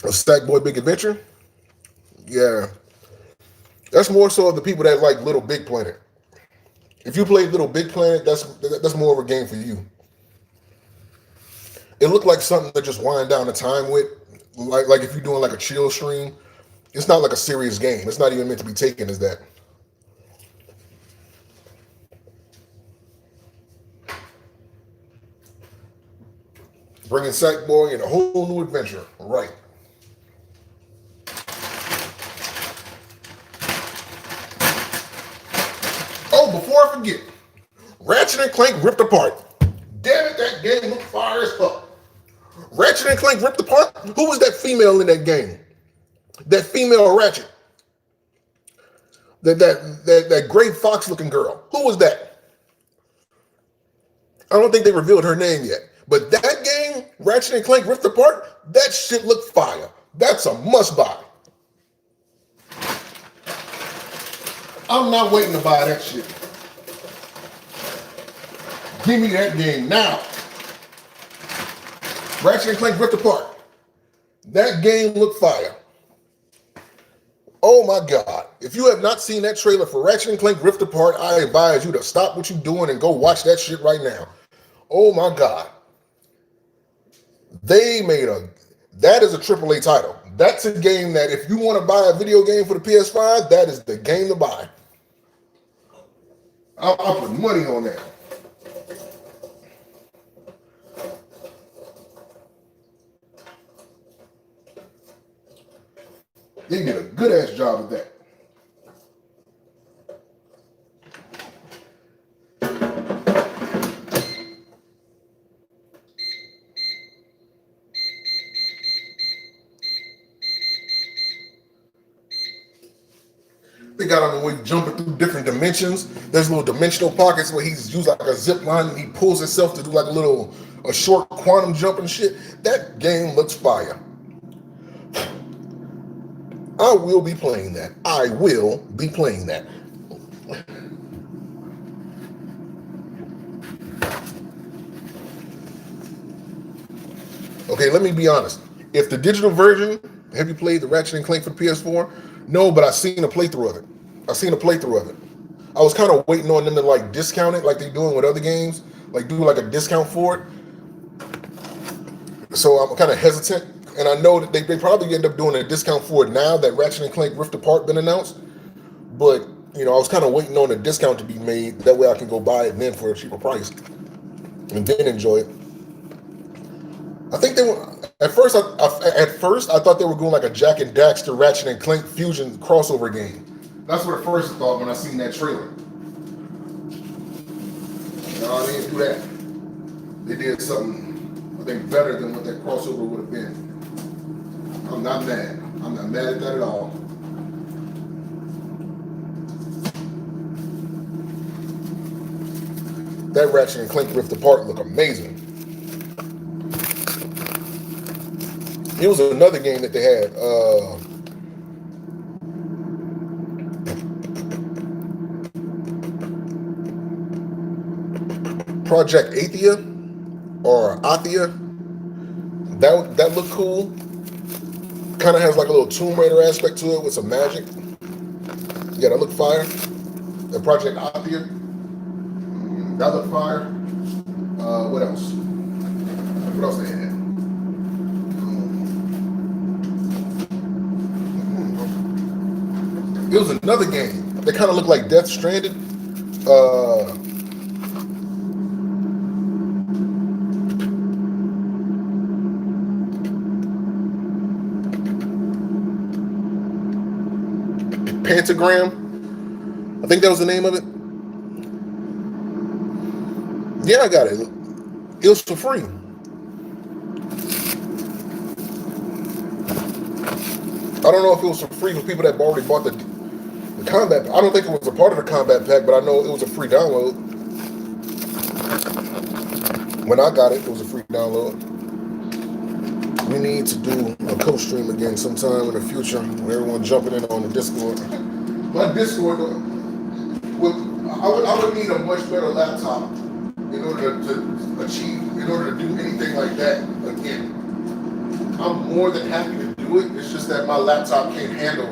of Sackboy Big Adventure? Yeah, that's more so of the people that like Little Big Planet. If you played Little Big Planet, that's more of a game for you. It looked like something to just wind down the time with, like if you're doing like a chill stream. It's not like a serious game. It's not even meant to be taken as that. Bringing Sackboy in a whole new adventure, right? Oh, before I forget, Ratchet and Clank Ripped Apart. Damn it, that game looked fire as fuck. Ratchet and Clank Ripped Apart? Who was that female in that game? That female Ratchet. That gray fox looking girl. Who was that? I don't think they revealed her name yet. But that game, Ratchet and Clank Rift Apart, that shit looked fire. That's a must buy. I'm not waiting to buy that shit. Give me that game now. Ratchet and Clank Rift Apart. That game looked fire. Oh my God. If you have not seen that trailer for Ratchet and Clank Rift Apart, I advise you to stop what you're doing and go watch that shit right now. Oh my God. That is a AAA title. That's a game that if you want to buy a video game for the PS5, that is the game to buy. I'll put money on that. They did a good ass job of that. They got on the way jumping through different dimensions. There's little dimensional pockets where he's used like a zip line and he pulls himself to do like a short quantum jump and shit. That game looks fire. I will be playing that. I will be playing that. Okay, let me be honest. If the digital version, have you played the Ratchet and Clank for PS4? No, but I've seen a playthrough of it. I was kind of waiting on them to like discount it like they're doing with other games, like do like a discount for it. So I'm kind of hesitant. And I know that they probably end up doing a discount for it now that Ratchet and Clank Rift Apart been announced. But, I was kind of waiting on a discount to be made. That way I can go buy it then for a cheaper price and then enjoy it. I think they were, at first I thought they were going like a Jack and Daxter Ratchet and Clank fusion crossover game. That's what at first I thought when I seen that trailer. No, they didn't do that. They did something, I think, better than what that crossover would have been. I'm not mad. I'm not mad at that at all. That Ratchet and Clank Rift Apart look amazing. It was another game that they had. Project Athia or Athia. That looked cool. Kind of has like a little Tomb Raider aspect to it with some magic. Yeah, that looked fire. The Project Athia. That looked fire. What else? What else they had? It was another game that kind of looked like Death Stranded. Pentagram. I think that was the name of it. Yeah, I got it. It was for free. I don't know if it was for free for people that already bought the combat. I don't think it was a part of the combat pack, but I know it was a free download. When I got it, it was a free download. We need to do a co-stream again sometime in the future. Everyone jumping in on the Discord. My Discord, I would need a much better laptop in order to achieve, in order to do anything like that again. I'm more than happy to do it. It's just that my laptop can't handle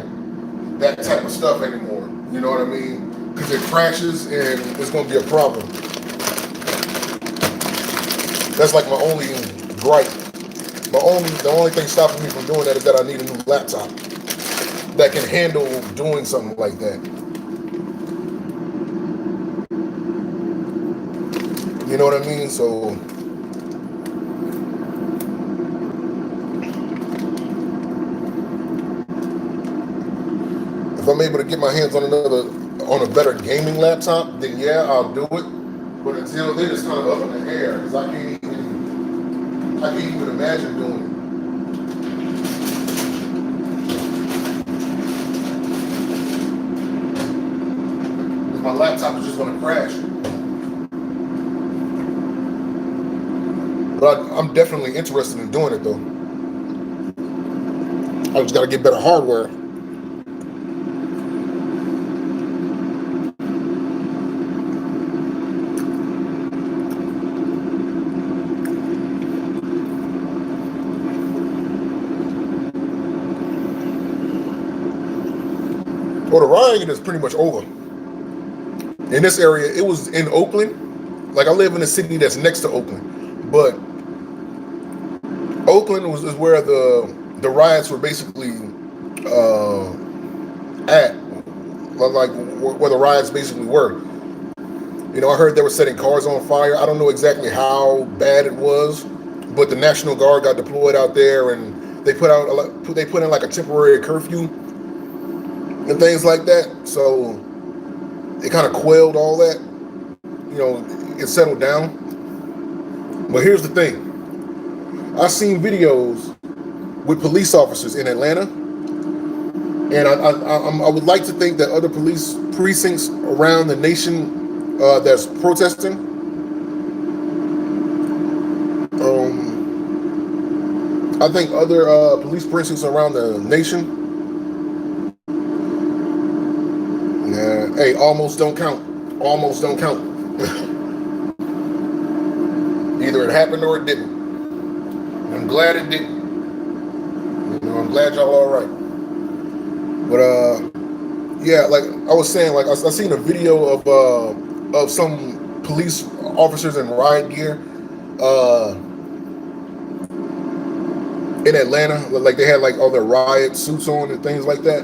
that type of stuff anymore. You know what I mean? Because it crashes and it's going to be a problem. That's like my only gripe. The only thing stopping me from doing that is that I need a new laptop that can handle doing something like that. You know what I mean? So if I'm able to get my hands on a better gaming laptop, then yeah, I'll do it. But until then, it's kind of up in the air because I can't even imagine doing it. My laptop is just going to crash. But I'm definitely interested in doing it though. I just got to get better hardware. Well, the rioting is pretty much over. In this area, it was in Oakland. Like I live in a city that's next to Oakland, but Oakland is where the riots were basically at, like where the riots basically were. You know, I heard they were setting cars on fire. I don't know exactly how bad it was, but the National Guard got deployed out there, and they put in like a temporary curfew and things like that. So it kind of quelled all that. You know, it settled down. But here's the thing. I've seen videos with police officers in Atlanta, and I would like to think that other police precincts around the nation that's protesting, I think other police precincts around the nation, hey, almost don't count. Almost don't count. Either it happened or it didn't. I'm glad it didn't. You know, I'm glad y'all all right. But yeah, like I was saying, like I seen a video of some police officers in riot gear in Atlanta. Like they had like all their riot suits on and things like that.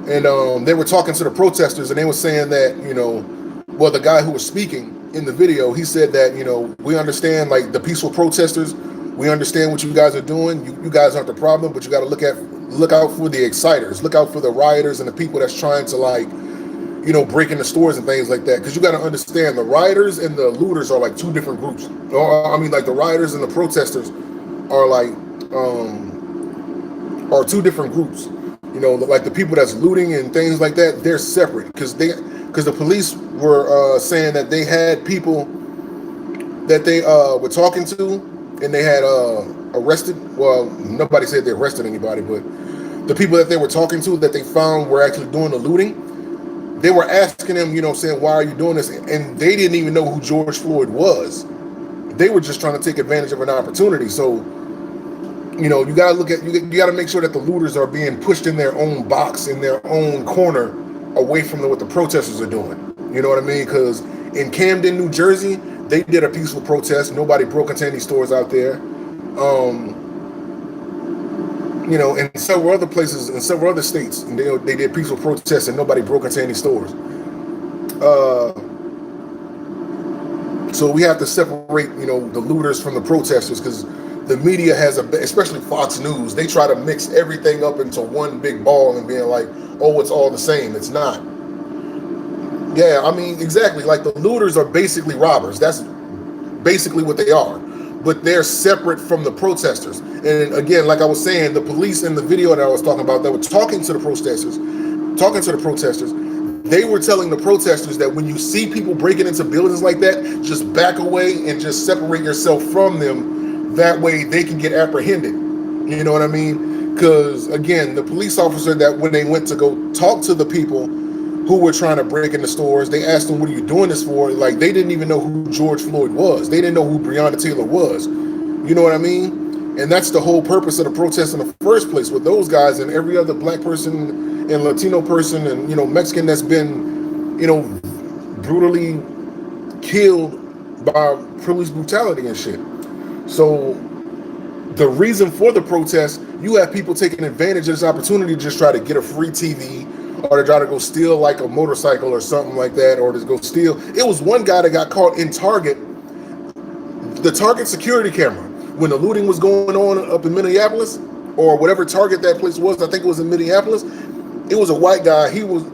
And they were talking to the protesters, and they were saying that, you know, well, the guy who was speaking in the video, he said that, you know, we understand, like, the peaceful protesters, we understand what you guys are doing. You guys aren't the problem, but you got to look out for the exciters, look out for the rioters and the people that's trying to, like, you know, break into stores and things like that. Because you got to understand, the rioters and the looters are like two different groups. I mean, like the rioters and the protesters are like are two different groups. You know, like the people that's looting and things like that, they're separate because the police were saying that they had people that they were talking to, and they had arrested. Well, nobody said they arrested anybody, but the people that they were talking to that they found were actually doing the looting. They were asking them, you know, saying, "Why are you doing this?" And they didn't even know who George Floyd was. They were just trying to take advantage of an opportunity. So, you know, you gotta you gotta make sure that the looters are being pushed in their own box, in their own corner, away from what the protesters are doing. You know what I mean? Because in Camden, New Jersey, they did a peaceful protest. Nobody broke into any stores out there. You know, in several other places, in several other states, they did peaceful protests and nobody broke into any stores. So we have to separate, you know, the looters from the protesters, because the media has especially Fox News, they try to mix everything up into one big ball and being like, oh, it's all the same. It's not. Yeah, I mean, exactly. Like the looters are basically robbers. That's basically what they are. But they're separate from the protesters. And again, like I was saying, the police in the video that I was talking about that were talking to the protesters, they were telling the protesters that when you see people breaking into buildings like that, just back away and just separate yourself from them. That way they can get apprehended. You know what I mean? Because again, the police officer that when they went to go talk to the people who were trying to break into stores, they asked them, "What are you doing this for?" Like they didn't even know who George Floyd was. They didn't know who Breonna Taylor was. You know what I mean? And that's the whole purpose of the protest in the first place. With those guys and every other black person and Latino person and Mexican that's been brutally killed by police brutality and shit. So the reason for the protest, you have people taking advantage of this opportunity to just try to get a free TV or to try to go steal like a motorcycle or something like that, or to go steal. It was one guy that got caught in Target, the Target security camera, when the looting was going on up in Minneapolis, or whatever Target that place was. I think it was in Minneapolis. It was a white guy. He was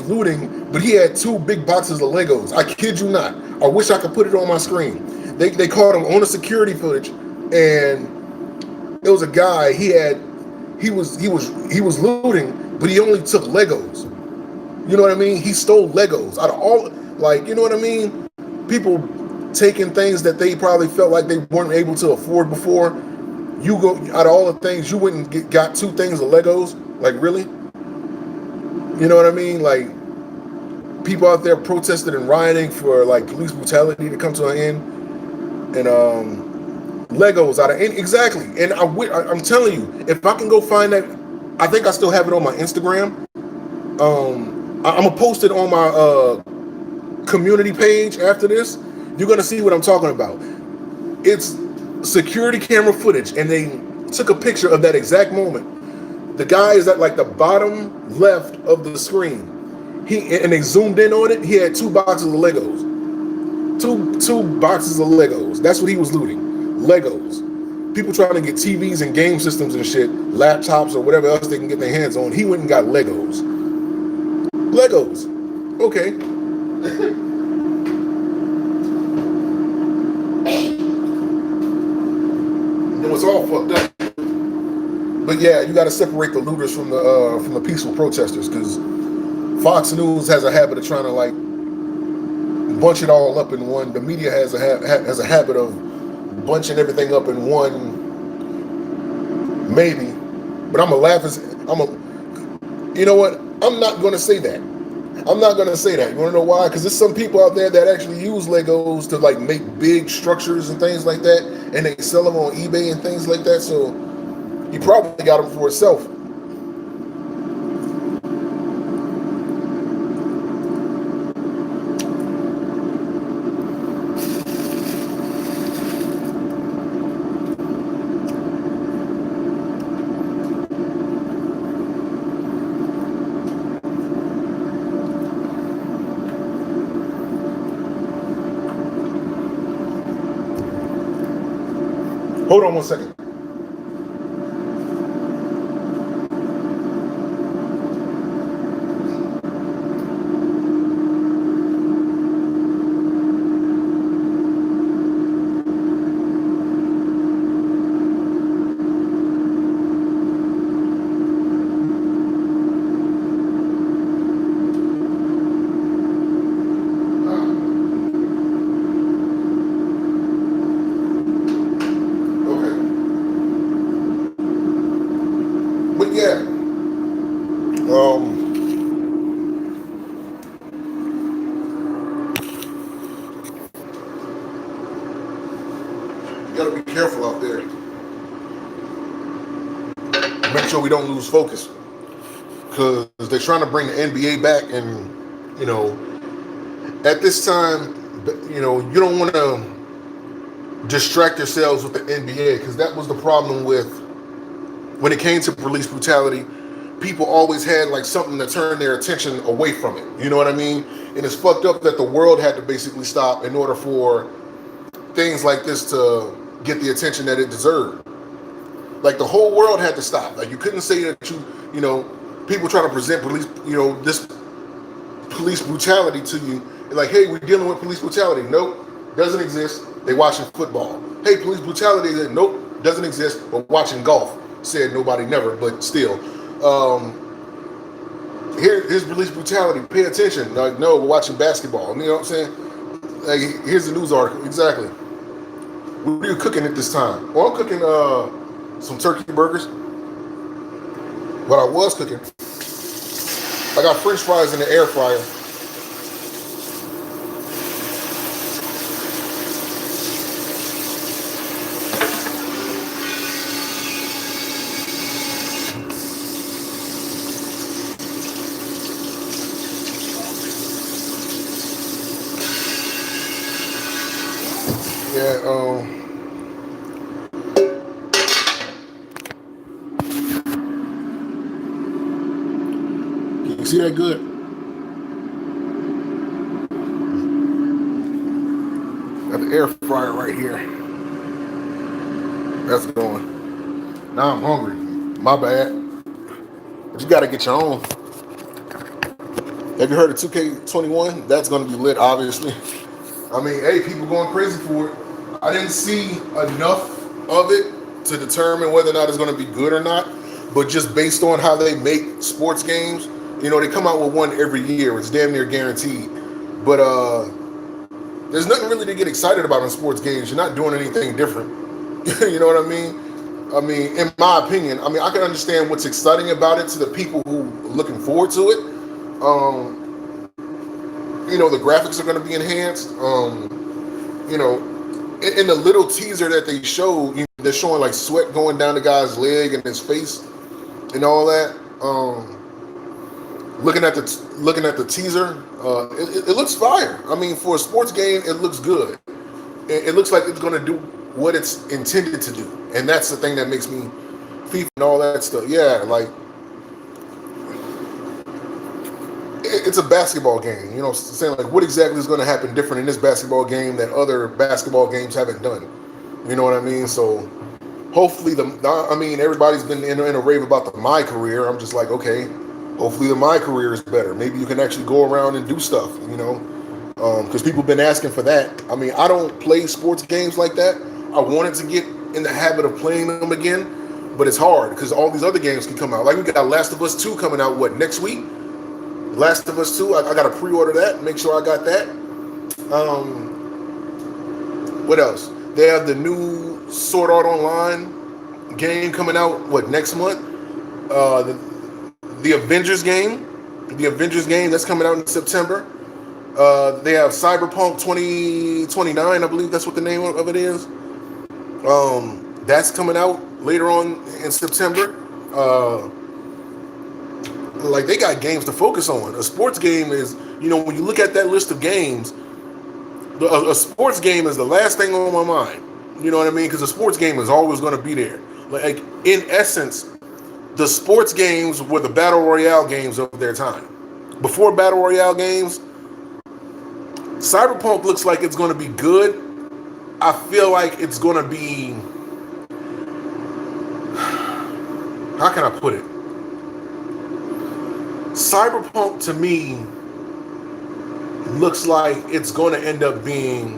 looting, but he had two big boxes of Legos. I kid you not. I wish I could put it on my screen. They caught him on the security footage, and it was a guy. He was looting, but he only took Legos. You know what I mean? He stole Legos out of all, like, you know what I mean? People taking things that they probably felt like they weren't able to afford before. You go out of all the things, you wouldn't got two things of Legos. Like, really? You know what I mean? Like, people out there protested and rioting for like police brutality to come to an end, and Legos out of any, exactly. And I'm telling you, if I can go find that, I think I still have it on my Instagram. I'm gonna post it on my community page after this. You're gonna see what I'm talking about. It's security camera footage, and they took a picture of that exact moment. The guy is at like the bottom left of the screen. And they zoomed in on it. He had two boxes of Legos. Two boxes of Legos. That's what he was looting. Legos. People trying to get TVs and game systems and shit, laptops or whatever else they can get their hands on. He went and got Legos. Legos. Okay. It was all fucked up. But yeah, you got to separate the looters from the peaceful protesters, because Fox News has a habit of trying to like bunch it all up in one. The media has a habit of bunching everything up in one. Maybe, but I'm gonna laugh. You know what? I'm not gonna say that. I'm not gonna say that. You wanna know why? Because there's some people out there that actually use Legos to like make big structures and things like that, and they sell them on eBay and things like that. So he probably got them for himself. Hold on one second. But yeah, you gotta be careful out there. Make sure we don't lose focus, because they're trying to bring the NBA back, and at this time, you don't want to distract yourselves with the NBA, because that was the problem with when it came to police brutality. People always had like something to turn their attention away from it. You know what I mean? And it's fucked up that the world had to basically stop in order for things like this to get the attention that it deserved. Like the whole world had to stop. Like you couldn't say that people trying to present police, this police brutality to you. Like, hey, we're dealing with police brutality. Nope, doesn't exist. They watching football. Hey, police brutality. Nope, doesn't exist. We're watching golf. Said nobody never, but still. Here's police brutality. Pay attention. Like, no, we're watching basketball. You know what I'm saying? Like, here's the news article. Exactly. What are you cooking at this time? Well, I'm cooking some turkey burgers. What I was cooking, I got French fries in the air fryer. Yeah, can you see that good? Got the air fryer right here. That's going. Now I'm hungry. My bad. But you gotta get your own. Have you heard of 2K21? That's gonna be lit, obviously. I mean, hey, people going crazy for it. I didn't see enough of it to determine whether or not it's gonna be good or not. But just based on how they make sports games, you know, they come out with one every year. It's damn near guaranteed. But there's nothing really to get excited about in sports games. You're not doing anything different. You know what I mean? I mean, in my opinion, I mean, I can understand what's exciting about it to the people who are looking forward to it. You know, the graphics are going to be enhanced. You know, in the little teaser that they showed, they're showing like sweat going down the guy's leg and his face and all that. Looking at the teaser, it looks fire. I mean, for a sports game, it looks good. It looks like it's going to do what it's intended to do, and that's the thing that makes me FIFA and all that stuff. Yeah, like it's a basketball game. You know, saying like what exactly is going to happen different in this basketball game that other basketball games haven't done. You know what I mean? So hopefully I mean, everybody's been in a rave about the My Career. I'm just like, okay, hopefully the My Career is better. Maybe you can actually go around and do stuff. You know, because people have been asking for that. I mean, I don't play sports games like that. I wanted to get in the habit of playing them again, but it's hard because all these other games can come out. Like we got Last of Us 2 coming out, what, next week? Last of Us 2, I got to pre-order that, make sure I got that. What else? They have the new Sword Art Online game coming out, what, next month? The Avengers game. The Avengers game, that's coming out in September. They have Cyberpunk 2029, I believe that's what the name of it is. That's coming out later on in September. Like they got games to focus on. A sports game is, you know, when you look at that list of games, a sports game is the last thing on my mind. You know what I mean? Because a sports game is always going to be there. Like in essence, the sports games were the battle royale games of their time. Before battle royale games, Cyberpunk looks like it's going to be good. I feel like it's going to be, how can I put it? Cyberpunk to me looks like it's going to end up being,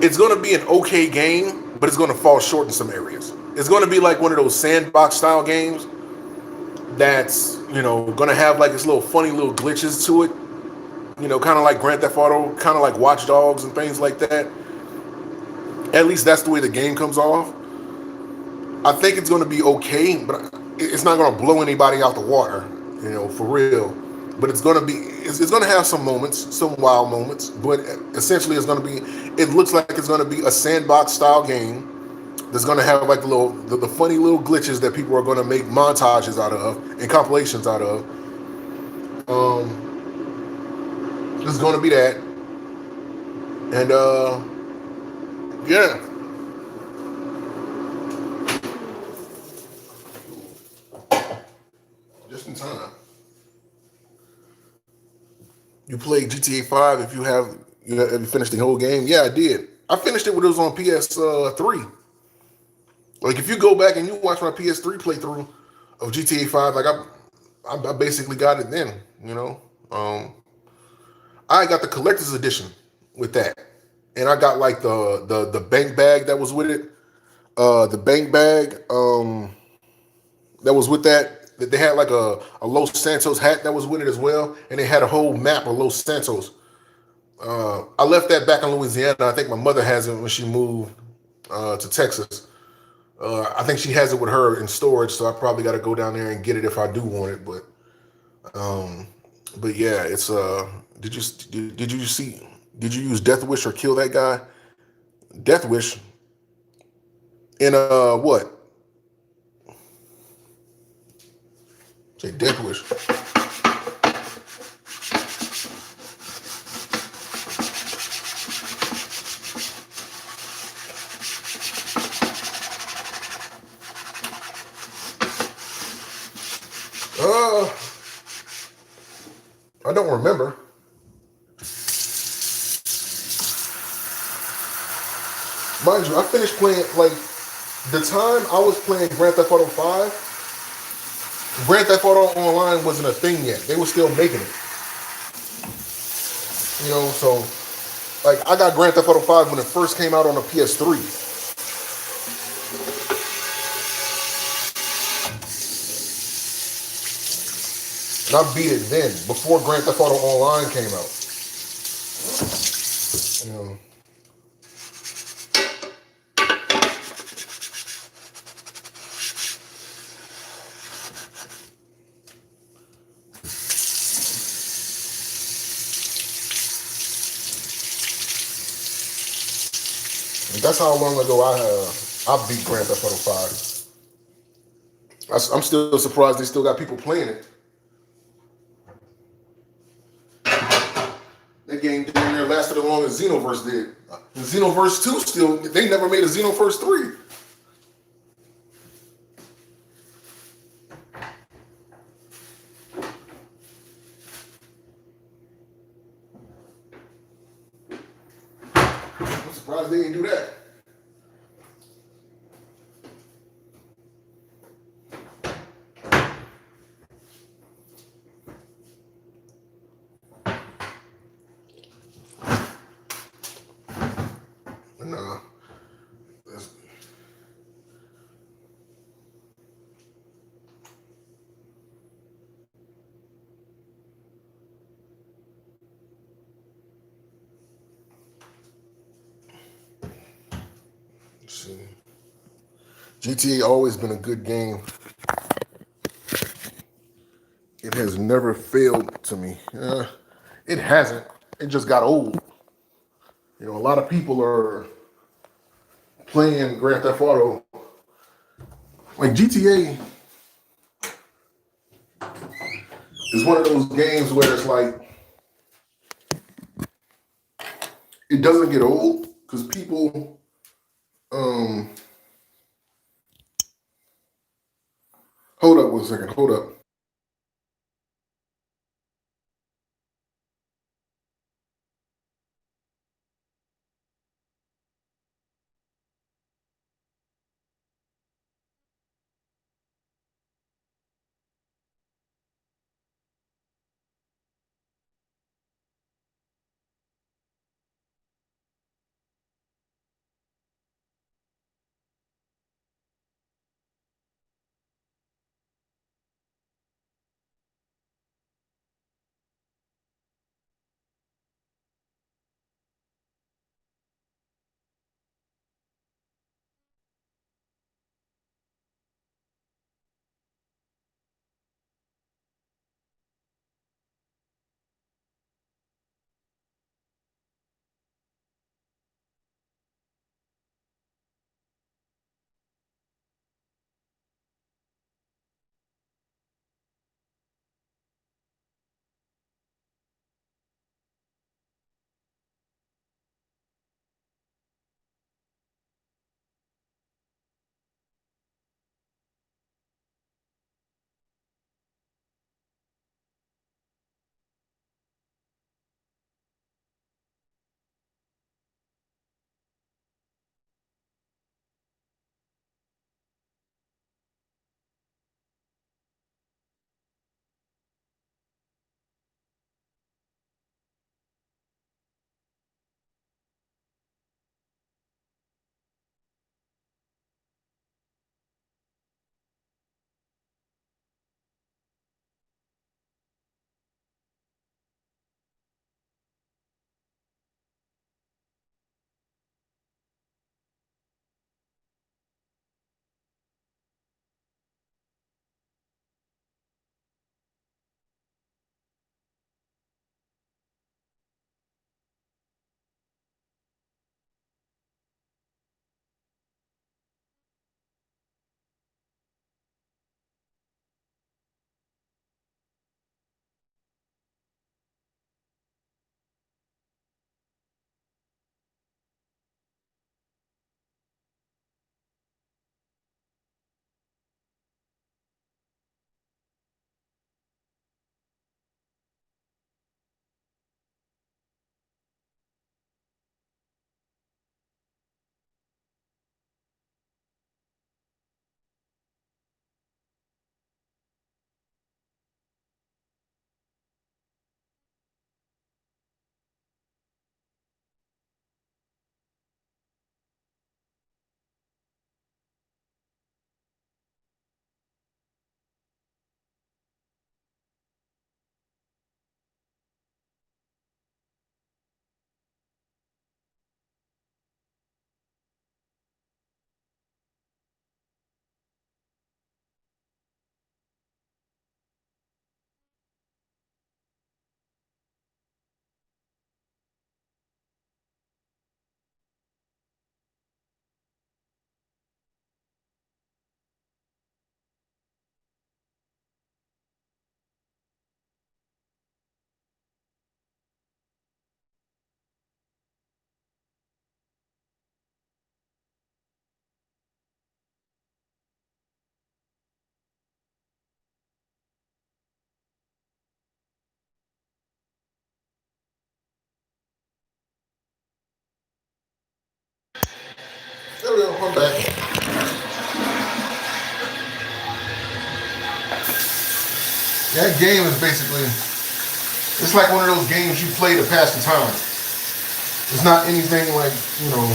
it's going to be an okay game, but it's going to fall short in some areas. It's going to be like one of those sandbox style games that's, you know, going to have like this little funny little glitches to it. You know, kind of like Grand Theft Auto, kind of like Watch Dogs and things like that. At least that's the way the game comes off. I think it's going to be okay, but it's not going to blow anybody out the water, you know, for real. But it's going to be, it's going to have some moments, some wild moments. But essentially, it's going to be, it looks like it's going to be a sandbox style game that's going to have like the funny little glitches that people are going to make montages out of and compilations out of. It's going to be that. And, yeah. Just in time. You played GTA 5 if you have you finished the whole game? Yeah, I did. I finished it when it was on PS3. Like, if you go back and you watch my PS3 playthrough of GTA 5, like, I basically got it then. You know, um, I got the collector's edition with that, and I got like the bank bag that was with it. The bank bag that was with that. They had like a Los Santos hat that was with it as well, and they had a whole map of Los Santos. I left that back in Louisiana. I think my mother has it when she moved to Texas. I think she has it with her in storage, so I probably got to go down there and get it if I do want it. Um, but yeah, it's Did you see? Did you use Death Wish or kill that guy? Death Wish in what? Say Death Wish. Uh, I don't remember. Mind you, I finished playing like the time I was playing Grand Theft Auto 5. Grand Theft Auto Online wasn't a thing yet. They were still making it. You know, so like I got Grand Theft Auto 5 when it first came out on the PS3. And I beat it then, before Grand Theft Auto Online came out. You know. And that's how long ago I beat Grand Theft Auto 5. I'm still surprised they still got people playing it. That game damn near lasted as long as Xenoverse did. And Xenoverse 2 still, they never made a Xenoverse 3. I'm surprised they didn't do that. Nah. Let's see. GTA always been a good game. It has never failed to me. It hasn't. It just got old. You know, a lot of people are playing Grand Theft Auto. Like GTA is one of those games where it's like it doesn't get old because people um hold up one second, hold up. yo, I'm back. That game is basically, it's like one of those games you play to pass the time. It's not anything like, you know,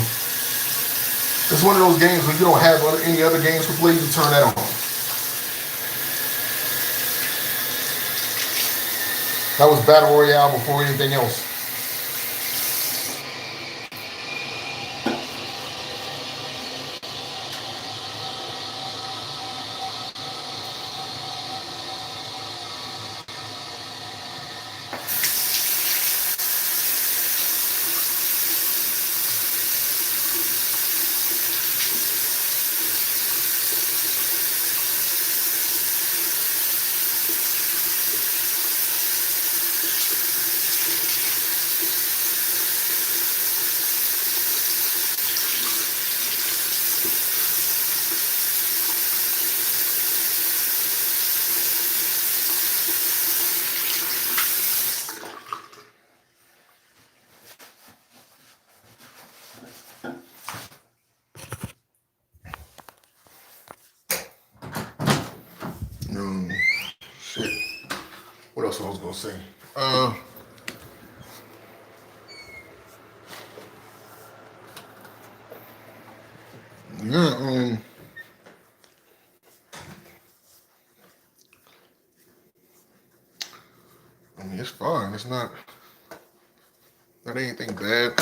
it's one of those games when you don't have any other games to play, you turn that on. That was Battle Royale before anything else. Shit. What else I was gonna say? Yeah. I mean, it's fine. It's not. That ain't anything bad.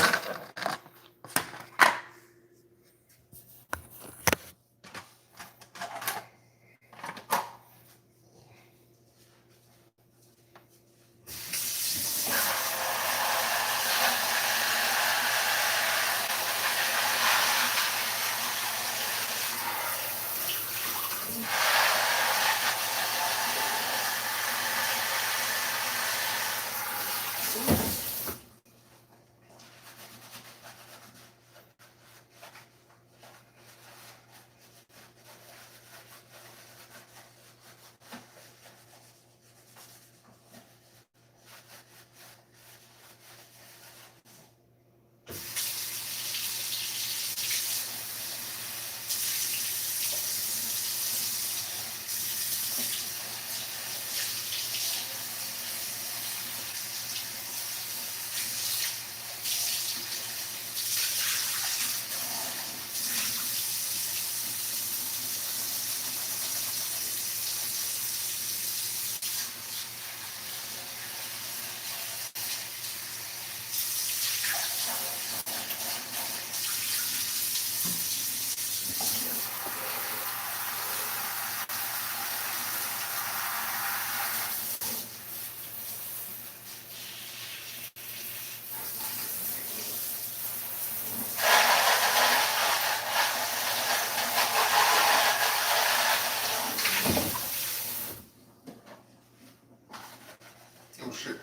Oh shit.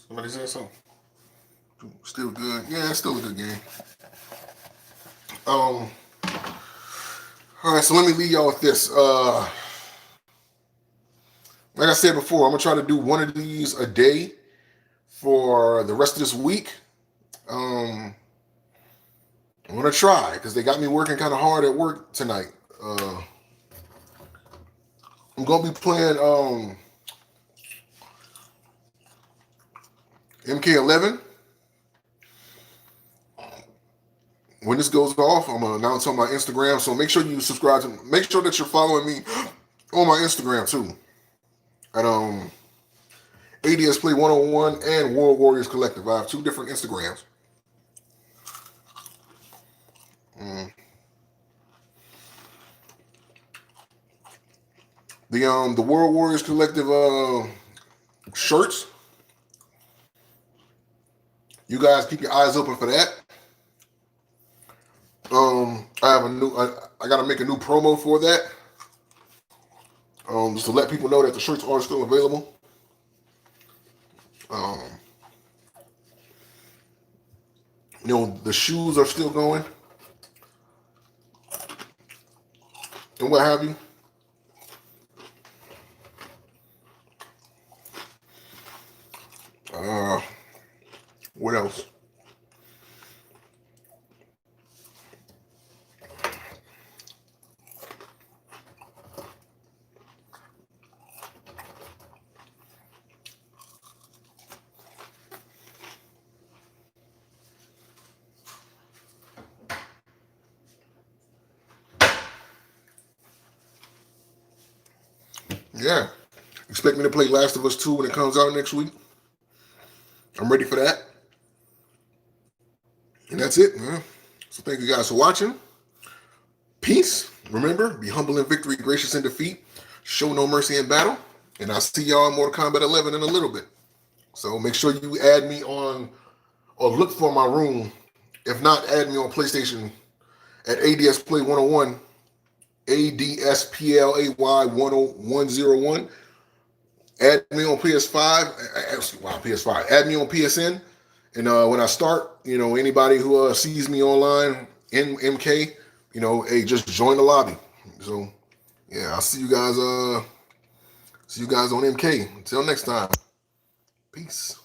Somebody said something. Still good. Yeah, it's still a good game. All right, so let me leave y'all with this. Like I said before, I'm gonna try to do one of these a day for the rest of this week. I'm gonna try because they got me working kind of hard at work tonight. I'm gonna be playing MK11. When this goes off, I'm gonna announce on my Instagram. So make sure you subscribe to. Make sure that you're following me on my Instagram too. At ADS Play 101 and World Warriors Collective. I have two different Instagrams. The World Warriors Collective shirts. You guys keep your eyes open for that. I have a new. I gotta make a new promo for that. Just to let people know that the shirts are still available. The shoes are still going, and what have you. What else? yeah, expect me to play Last of Us 2 when it comes out next week. I'm ready for that. And that's it, man. So thank you guys for watching. Peace. Remember, be humble in victory, gracious in defeat. Show no mercy in battle. And I'll see y'all in Mortal Kombat 11 in a little bit. So make sure you add me on, or look for my room. If not, add me on PlayStation at ADS Play 101, ADSPLAY 10101. Add me on PS5. Wow, PS5. Add me on PSN. And when I start, anybody who sees me online in MK, hey, just join the lobby. So, yeah, I'll see you guys. See you guys on MK. Until next time. Peace.